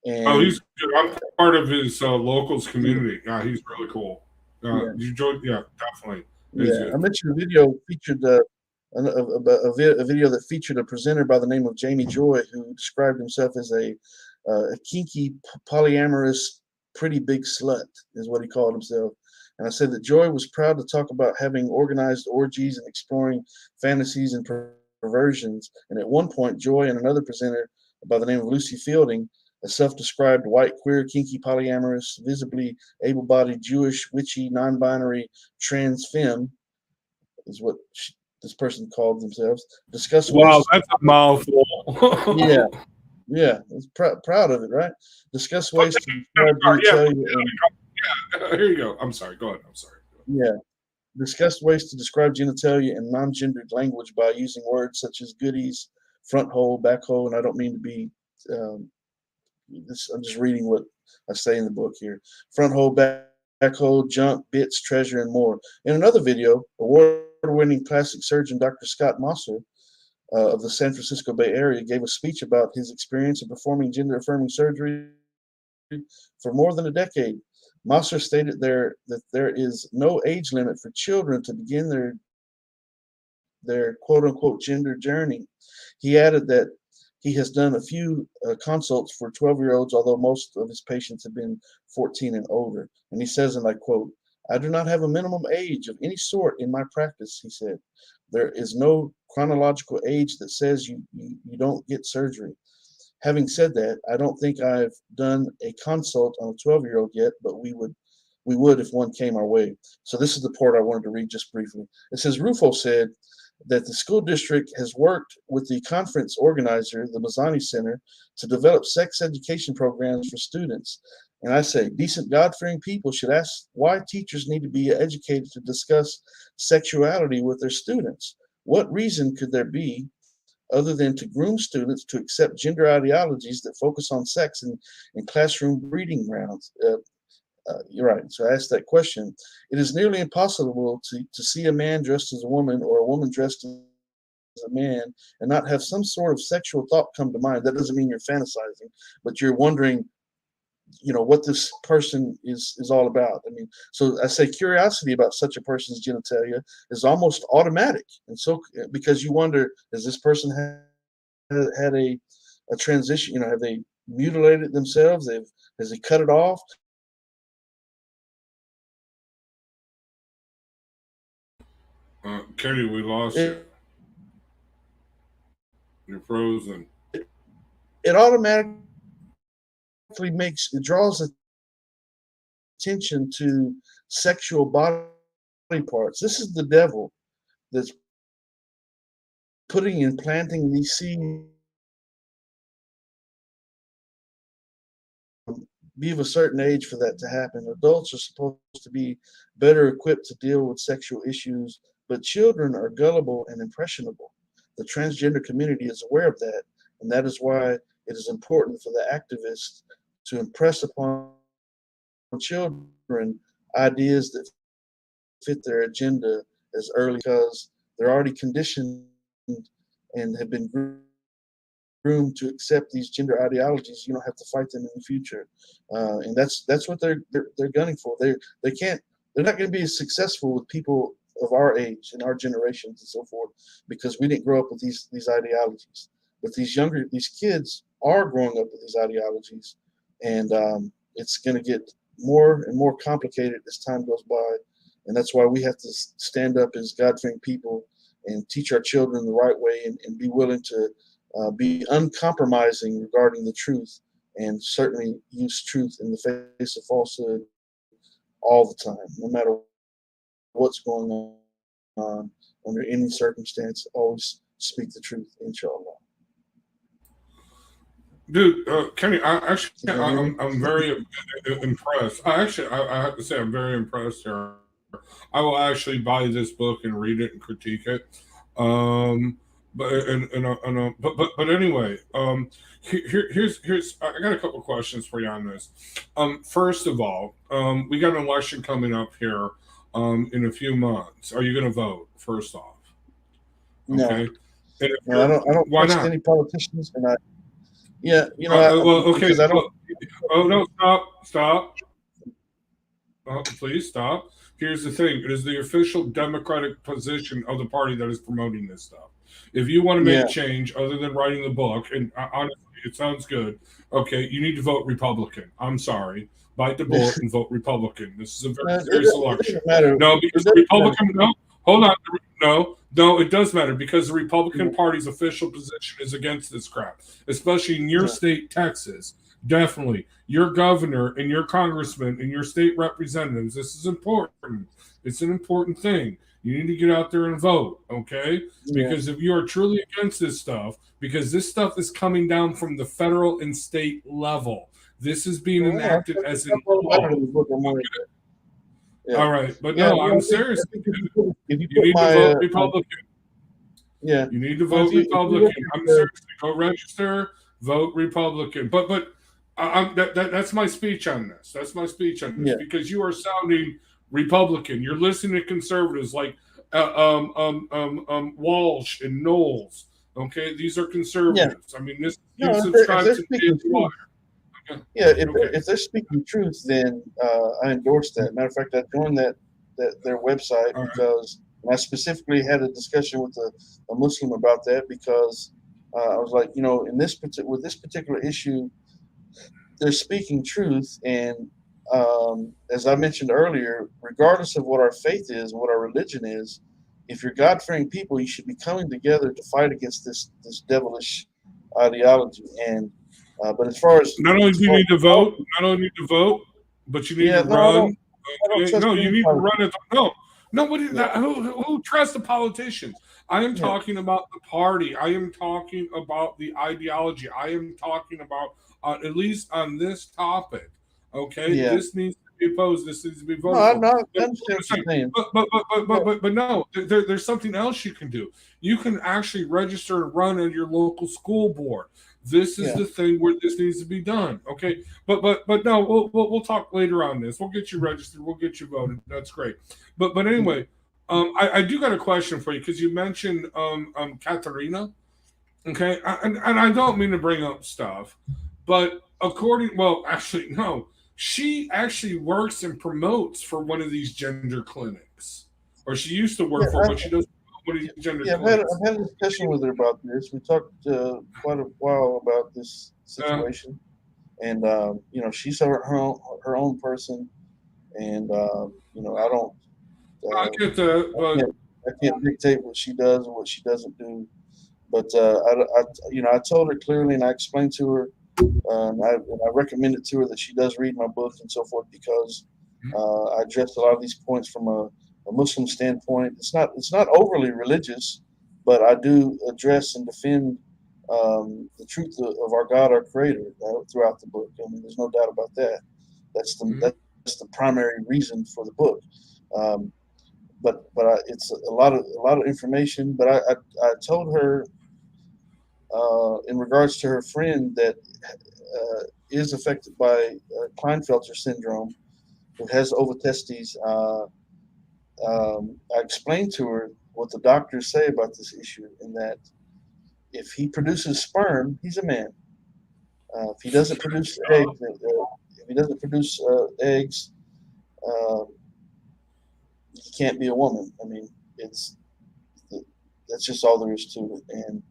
S4: and
S6: he's good. I'm part of his locals community. Yeah, he's really cool. You enjoyed? Yeah, definitely. It was
S4: Yeah, I
S6: good.
S4: mentioned a video featured a video that featured a presenter by the name of Jamie Joy, who described himself as a kinky, polyamorous, pretty big slut, is what he called himself. And I said that Joy was proud to talk about having organized orgies and exploring fantasies and perversions. And at one point, Joy and another presenter by the name of Lucy Fielding, a self-described white, queer, kinky, polyamorous, visibly able-bodied, Jewish, witchy, non-binary, trans femme, is what this person called themselves. Discuss
S6: Wow,
S4: ways.
S6: that's a mouthful.
S4: Yeah, yeah, it's proud of it, right? Discuss ways to describe
S6: Yeah,
S4: genitalia and
S6: here you go. I'm sorry. Go ahead. I'm sorry.
S4: yeah, discuss ways to describe genitalia in non-gendered language by using words such as goodies, front hole, back hole, and I don't mean to be. Um, I'm just reading what I say in the book here. Front hole, back hole, junk, bits, treasure, and more. In another video, award-winning plastic surgeon Dr. Scott Mosser of the San Francisco Bay Area gave a speech about his experience of performing gender-affirming surgery for more than a decade. Mosser stated that there is no age limit for children to begin their quote-unquote gender journey. He added that he has done a few consults for 12-year-olds, although most of his patients have been 14 and older. And he says, and I quote, "I do not have a minimum age of any sort in my practice," he said. "There is no chronological age that says you don't get surgery. Having said that, I don't think I've done a consult on a 12-year-old yet, but we would if one came our way." So this is the part I wanted to read just briefly. It says, Rufo said that the school district has worked with the conference organizer, the Mazzani Center, to develop sex education programs for students. And I say, decent God-fearing people should ask why teachers need to be educated to discuss sexuality with their students. What reason could there be other than to groom students to accept gender ideologies that focus on sex in classroom breeding grounds? You're right. So I asked that question. It is nearly impossible to see a man dressed as a woman or a woman dressed as a man and not have some sort of sexual thought come to mind. That doesn't mean you're fantasizing, but you're wondering, what this person is all about. I mean, so I say curiosity about such a person's genitalia is almost automatic, and so because you wonder, has this person had a transition? Have they mutilated themselves? Has he cut it off?
S6: Kenny, we lost you.
S4: It,
S6: You're frozen.
S4: it automatically draws attention to sexual body parts. This is the devil that's planting these seeds. Be of a certain age for that to happen. Adults are supposed to be better equipped to deal with sexual issues, but children are gullible and impressionable. The transgender community is aware of that, and that is why it is important for the activists to impress upon children ideas that fit their agenda as early, because they're already conditioned and have been groomed to accept these gender ideologies. You don't have to fight them in the future, and that's what they're gunning for. They can't. They're not going to be as successful with people of our age and our generations and so forth, because we didn't grow up with these ideologies. But these kids are growing up with these ideologies, and it's going to get more and more complicated as time goes by. And that's why we have to stand up as God-fearing people and teach our children the right way, and be willing to be uncompromising regarding the truth, and certainly use truth in the face of falsehood all the time, no matter what's going on, under any circumstance. Always speak the truth, inshallah.
S6: Dude, Kenny,
S4: Can you hear me?
S6: I'm very impressed. I have to say, I'm very impressed here. I will actually buy this book and read it and critique it. But anyway, here's I got a couple questions for you on this. First of all, we got an election coming up here in a few months. Are you going to vote? First off,
S4: No,
S6: okay.
S4: no, I don't
S6: Why
S4: trust
S6: not?
S4: any politicians, and
S6: Okay.
S4: because I don't.
S6: Oh no! Stop! Please stop. Here's the thing: it is the official Democratic position of the party that is promoting this stuff. If you want to make change other than writing the book, and honestly, it sounds good, okay, you need to vote Republican. I'm sorry. Bite the bullet and vote Republican. This is a very serious election. No, because the Republican, no, hold on. No, it does matter because the Republican Party's official position is against this crap, especially in your state, Texas. Definitely. Your governor and your congressman and your state representatives, this is important. It's an important thing. You need to get out there and vote, okay? Because if you are truly against this stuff, because this stuff is coming down from the federal and state level. This is being enacted as an law. All right, but no, I'm serious. You need to vote Republican.
S4: Yeah,
S6: you need to vote Republican. I'm serious. Go register, vote Republican. But that's my speech on this. That's my speech on this because you are sounding Republican. You're listening to conservatives like Walsh and Knowles. Okay, these are conservatives. I mean, this you subscribe to the water.
S4: If they're speaking truth, then I endorse that. Matter of fact, I joined their website because I specifically had a discussion with a Muslim about that because I was like, in with this particular issue, they're speaking truth, and as I mentioned earlier, regardless of what our faith is, what our religion is, if you're God-fearing people, you should be coming together to fight against this devilish ideology. And but as far as
S6: not only do you need to vote, but you need to run. No, you need to run it. Who trusts the politicians? I am talking about the party. I am talking about the ideology. I am talking about at least on this topic. Okay, this needs to be opposed. This needs to be voted. But no, there's something else you can do. You can actually register and run in your local school board. This is the thing where this needs to be done. Okay, but no, we'll talk later on this. We'll get you registered. We'll get you voted. That's great. But anyway, I do got a question for you because you mentioned Katerina. Okay, and I don't mean to bring up stuff, but she actually works and promotes for one of these gender clinics, or she used to work for, but she doesn't.
S4: I've had a discussion with her about this. We talked quite a while about this situation, and she's her own person, and I don't.
S6: I get that, but
S4: I can't dictate what she does or what she doesn't do. But I told her clearly, and I explained to her, and I recommended to her that she does read my book and so forth because I addressed a lot of these points from a Muslim standpoint. It's not overly religious, but I do address and defend the truth of our God, our Creator, throughout the book. I mean, there's no doubt about that. That's the primary reason for the book. But it's a lot of information. But I told her in regards to her friend that is affected by Klinefelter syndrome, who has ovotestes. I explained to her what the doctors say about this issue, and that if he produces sperm, he's a man. If he doesn't produce eggs, he can't be a woman. I mean, that's just all there is to it. And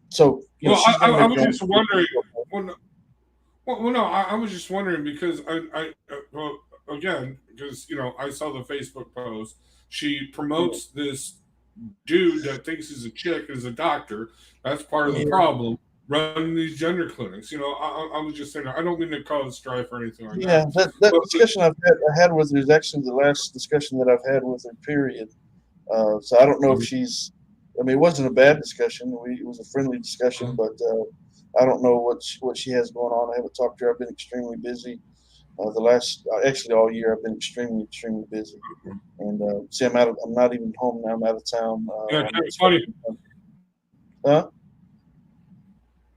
S4: so,
S6: I was just wondering. I was just wondering because because I saw the Facebook post. She promotes this dude that thinks he's a chick as a doctor. That's part of the problem. Running these gender clinics. I was just saying. I don't mean to cause strife or anything like that.
S4: Yeah, that discussion I had with her is actually the last discussion that I've had with her. Period. So I don't know if she's. I mean, it wasn't a bad discussion. It was a friendly discussion, but I don't know what she has going on. I haven't talked to her. I've been extremely busy. Actually all year I've been extremely busy. And see, I'm not even home now. I'm out of town.
S6: It's funny.
S4: Huh?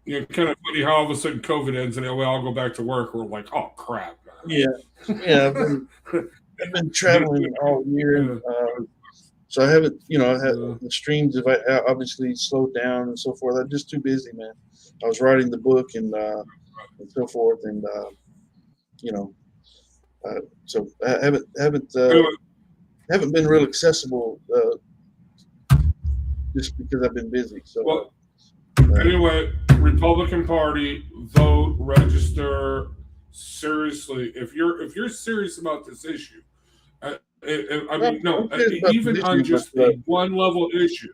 S6: Kind of funny how all of a sudden COVID ends and I'll go back to work. We're like, oh crap.
S4: Yeah. I've been traveling all year. So I haven't, the streams have obviously slowed down and so forth. I'm just too busy, man. I was writing the book and so forth, and So I haven't been real accessible just because I've been busy. So
S6: Well, anyway, Republican Party, vote, register. Seriously, if you're serious about this issue, I mean, no,
S4: I'm serious about
S6: even
S4: this
S6: on
S4: issue,
S6: just
S4: but,
S6: a one level issue,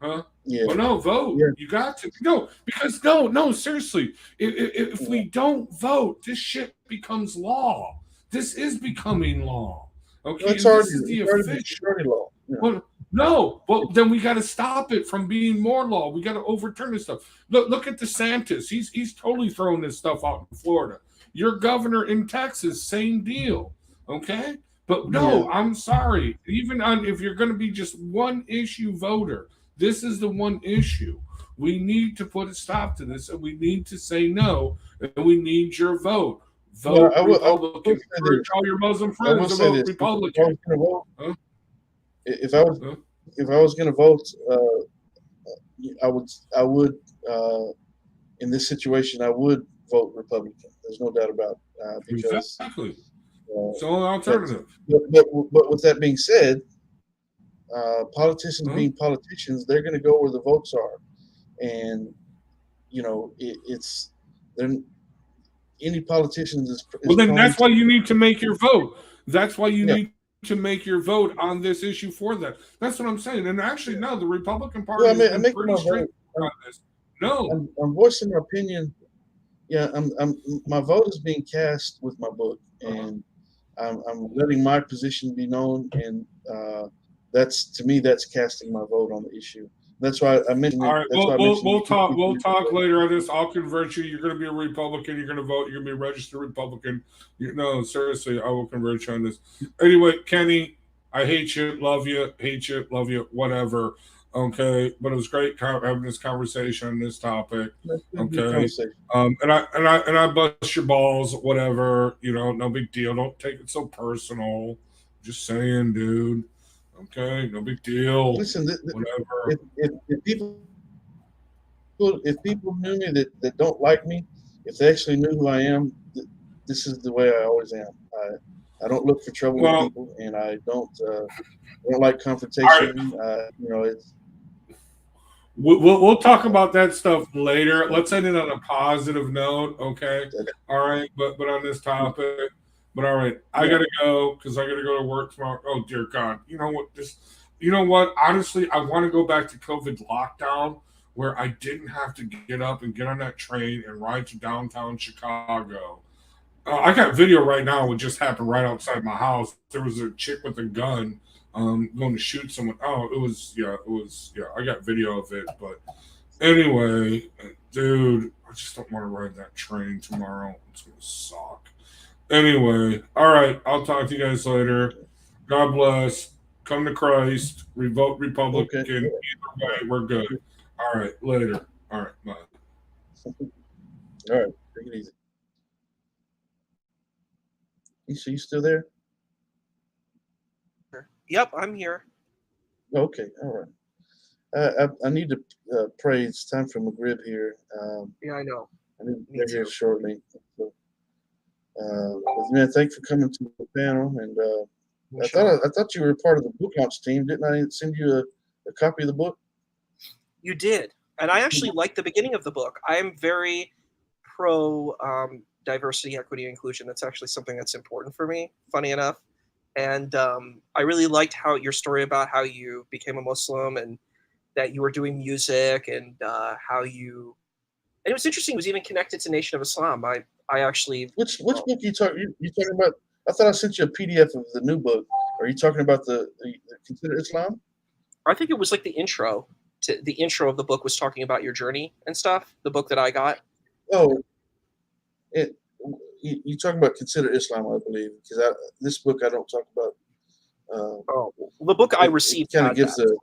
S6: huh?
S4: yeah,
S6: Well, no, vote.
S4: Yeah.
S6: You got to no, because no, seriously, if we don't vote, this shit becomes law. This is becoming law. Okay,
S4: it's
S6: and
S4: already
S6: this is the
S4: it's already,
S6: official.
S4: it's already law. Yeah.
S6: Well, no, well then we got to stop it from being more law. We got to overturn this stuff. Look at DeSantis. He's totally throwing this stuff out in Florida. Your governor in Texas, same deal. Okay, but no,
S4: Yeah.
S6: I'm sorry. Even on if you're going to be just one issue voter, this is the one issue. We need to put a stop to this, and we need to say no, and we need your vote. Vote
S4: I will
S6: Republican.
S4: say
S6: Encourage
S4: this.
S6: all your Muslim
S4: I will
S6: friends to
S4: say
S6: vote
S4: this.
S6: Republican. Huh?
S4: If I was
S6: Huh?
S4: if I was going to vote, I would in this situation I would vote Republican. There's no doubt about because
S6: Exactly. It's the only alternative.
S4: but with that being said, politicians
S6: Huh?
S4: being politicians, they're going to go where the votes are, and you know it's they're any politicians is
S6: Well, then
S4: prone
S6: that's why
S4: to-
S6: you need to make your vote. That's why you
S4: Yeah.
S6: need to make your vote on this issue for that. That's what I'm saying. And actually, no, the Republican Party
S4: Well, I
S6: has
S4: mean,
S6: been
S4: I'm making
S6: pretty
S4: my
S6: strict
S4: vote.
S6: on this. No,
S4: I'm voicing my opinion. Yeah, my vote is being cast with my book, and I'm letting my position be known, and that's to me that's casting my vote on the issue. That's why I mentioned.
S6: all right.
S4: That's why I
S6: We'll
S4: mentioned
S6: talk. We'll talk later on this. I'll convert you. You're going to be a Republican. You're going to vote. You're going to be a registered Republican. No, seriously, I will convert you on this. Anyway, Kenny, I hate you, love you, whatever. Okay, but it was great having this conversation on this topic. Okay, and I bust your balls, whatever. No big deal. Don't take it so personal. Just saying, dude. Okay, no big deal.
S4: Listen,
S6: whatever.
S4: If people knew me that don't like me, if they actually knew who I am, this is the way I always am. I don't look for trouble with people, and I don't like confrontation. It's.
S6: We'll talk about that stuff later. Let's end it on a positive note, okay? All right, but on this topic. But all right, I gotta go because I gotta go to work tomorrow. Oh dear God, you know what? Honestly, I want to go back to COVID lockdown where I didn't have to get up and get on that train and ride to downtown Chicago. I got video right now. What just happened right outside my house? There was a chick with a gun, going to shoot someone. Oh, it was. I got video of it, but anyway, dude, I just don't want to ride that train tomorrow. It's gonna suck. Anyway, all right. I'll talk to you guys later. God bless. Come to Christ. Vote Republican.
S4: Okay.
S6: Either way, we're good. All right. Later. All right. Bye.
S4: All right. Take it easy. So you still there?
S7: Yep, I'm here.
S4: Okay. All right. I need to pray. It's time for Maghrib here.
S7: Yeah, I know.
S4: I need to
S7: Me
S4: get here
S7: too.
S4: shortly. So, man, thanks for coming to the panel. And I thought you were part of the book launch team. Didn't I send you a copy of the book?
S7: You did, and I actually like the beginning of the book. I am very pro diversity, equity, and inclusion. That's actually something that's important for me. Funny enough, and I really liked how your story about how you became a Muslim and that you were doing music and how you. And it was interesting. It was even connected to Nation of Islam. I actually.
S4: Which book you talking about? I thought I sent you a PDF of the new book. Are you talking about the Consider Islam?
S7: I think it was like the intro of the book was talking about your journey and stuff. The book that I got.
S4: Oh, you talking about Consider Islam, I believe, because this book I don't talk about.
S7: The book I received
S4: kind of gives
S7: that.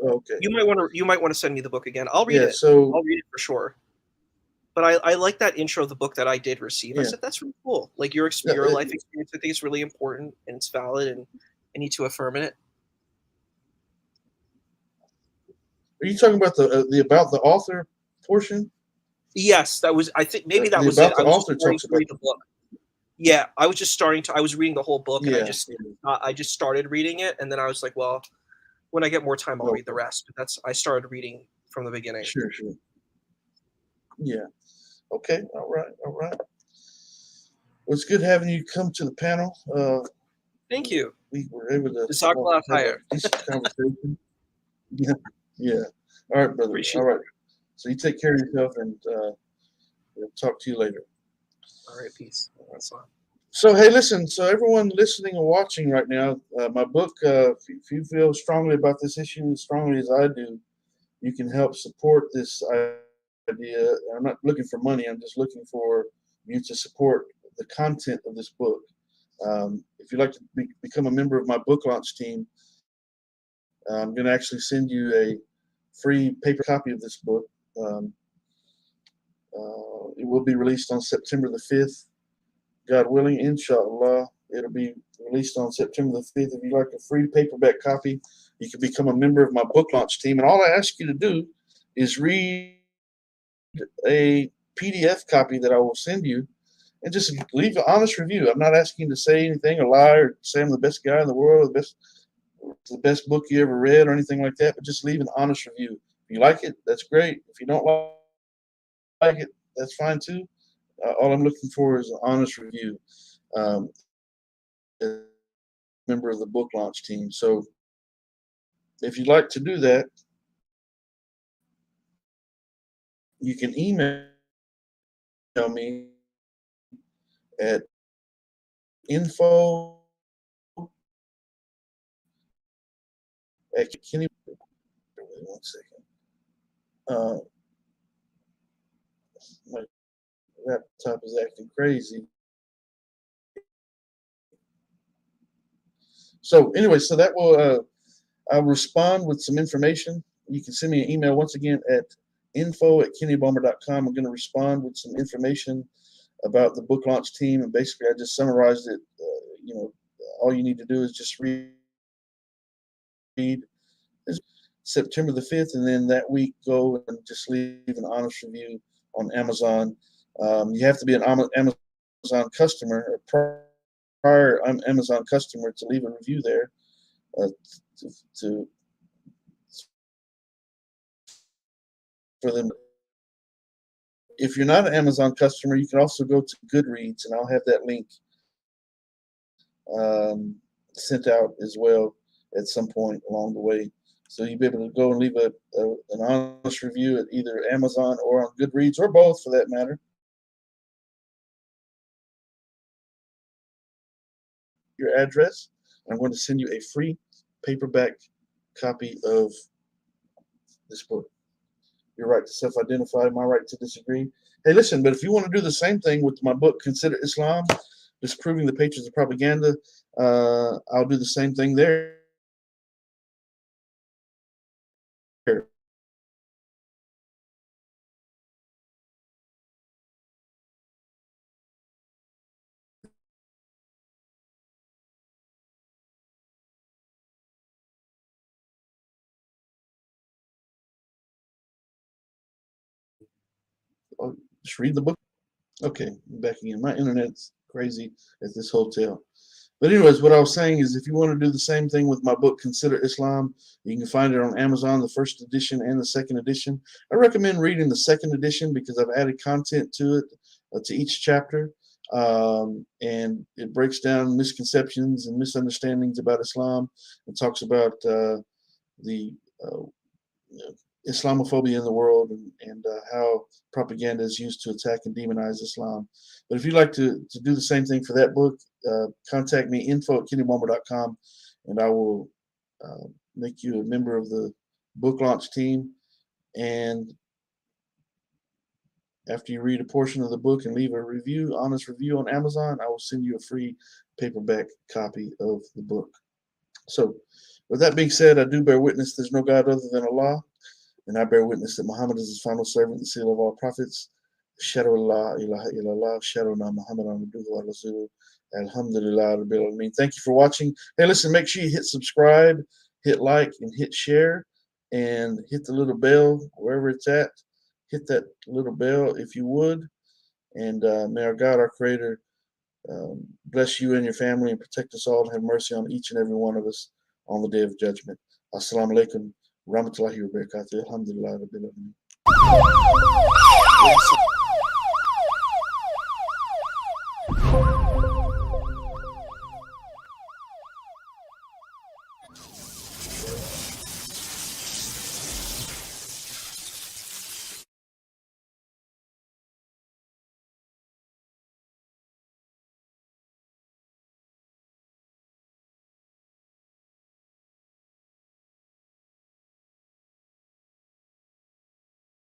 S4: Okay.
S7: You might want to send me the book again. I'll read it.
S4: So
S7: I'll read it for sure. But I like that intro of the book that I did receive. I said that's really cool. Like your life experience, I think is really important and it's valid, and I need to affirm it.
S4: Are you talking about the about the author portion?
S7: Yes, that was. I think maybe that was
S4: about
S7: it.
S4: the
S7: I was
S4: author
S7: just going
S4: talks
S7: through
S4: about
S7: the book. Yeah, I was just starting to. I was reading the whole book, and
S4: Yeah.
S7: I just started reading it, and then I was like, well, when I get more time, I'll read the
S4: Okay.
S7: rest. But I started reading from the beginning.
S4: Sure. Yeah. Okay. All right. Well, it's good having you come to the panel.
S7: Thank you.
S4: We were able to
S7: Jazakallah
S4: have a
S7: khair.
S4: decent conversation. Yeah. Yeah. All right, brother.
S7: Appreciate
S4: All right. So you take care of yourself, and we'll talk to you later.
S7: All right, peace. That's fine.
S4: So, hey, listen. So, everyone listening and watching right now, my book, if you feel strongly about this issue as strongly as I do, you can help support this idea. I'm not looking for money. I'm just looking for you to support the content of this book. If you'd like to become a member of my book launch team, I'm going to actually send you a free paper copy of this book. It will be released on September the 5th. God willing, inshallah, it'll be released on September the 5th. If you'd like a free paperback copy, you can become a member of my book launch team. And all I ask you to do is read a PDF copy that I will send you and just leave an honest review. I'm not asking you to say anything or lie or say I'm the best guy in the world, the best book you ever read or anything like that, but just leave an honest review. If you like it, that's great. If you don't like it, that's fine too. All I'm looking for is an honest review. As a member of the book launch team. So if you'd like to do that, you can email me at info at Kenny. One second. My laptop is acting crazy. So anyway, so that will I'll respond with some information. You can send me an email once again at info@kennybomer.com. I'm going to respond with some information about the book launch team, and basically I just summarized it. All you need to do is just read September the 5th, and then that week go and just leave an honest review on Amazon. You have to be an Amazon customer or prior Amazon customer to leave a review there. For them. If you're not an Amazon customer, you can also go to Goodreads, and I'll have that link sent out as well at some point along the way. So you'll be able to go and leave an honest review at either Amazon or on Goodreads, or both for that matter. Your address. I'm going to send you a free paperback copy of this book. Your right to self-identify, my right to disagree. Hey, listen, but if you want to do the same thing with my book, Consider Islam, Disproving the Patriots of Propaganda, I'll do the same thing there. Just read the book. Okay, I'm back again. My internet's crazy at this hotel. But anyways, what I was saying is if you want to do the same thing with my book, Consider Islam, you can find it on Amazon, the first edition and the second edition. I recommend reading the second edition because I've added content to it, to each chapter. And it breaks down misconceptions and misunderstandings about Islam. It talks about the Islamophobia in the world and how propaganda is used to attack and demonize Islam. But if you'd like to do the same thing for that book, contact me, info@kennybomer.com, and I will make you a member of the book launch team. And after you read a portion of the book and leave a review, honest review on Amazon, I will send you a free paperback copy of the book. So with that being said, I do bear witness there's no God other than Allah. And I bear witness that Muhammad is his final servant, the seal of all prophets. Shadu Allah ilaha illallah, shadu na Muhammad abduhu wa rasuluh. Alhamdulillah rabbil alameen. Thank you for watching. Hey, listen, make sure you hit subscribe, hit like, and hit share, and hit the little bell wherever it's at. Hit that little bell if you would. And may our God, our Creator, bless you and your family and protect us all and have mercy on each and every one of us on the day of judgment. Assalamu alaikum, rahmatullahi wa barakatuh, alhamdulillah, rabbil alamin.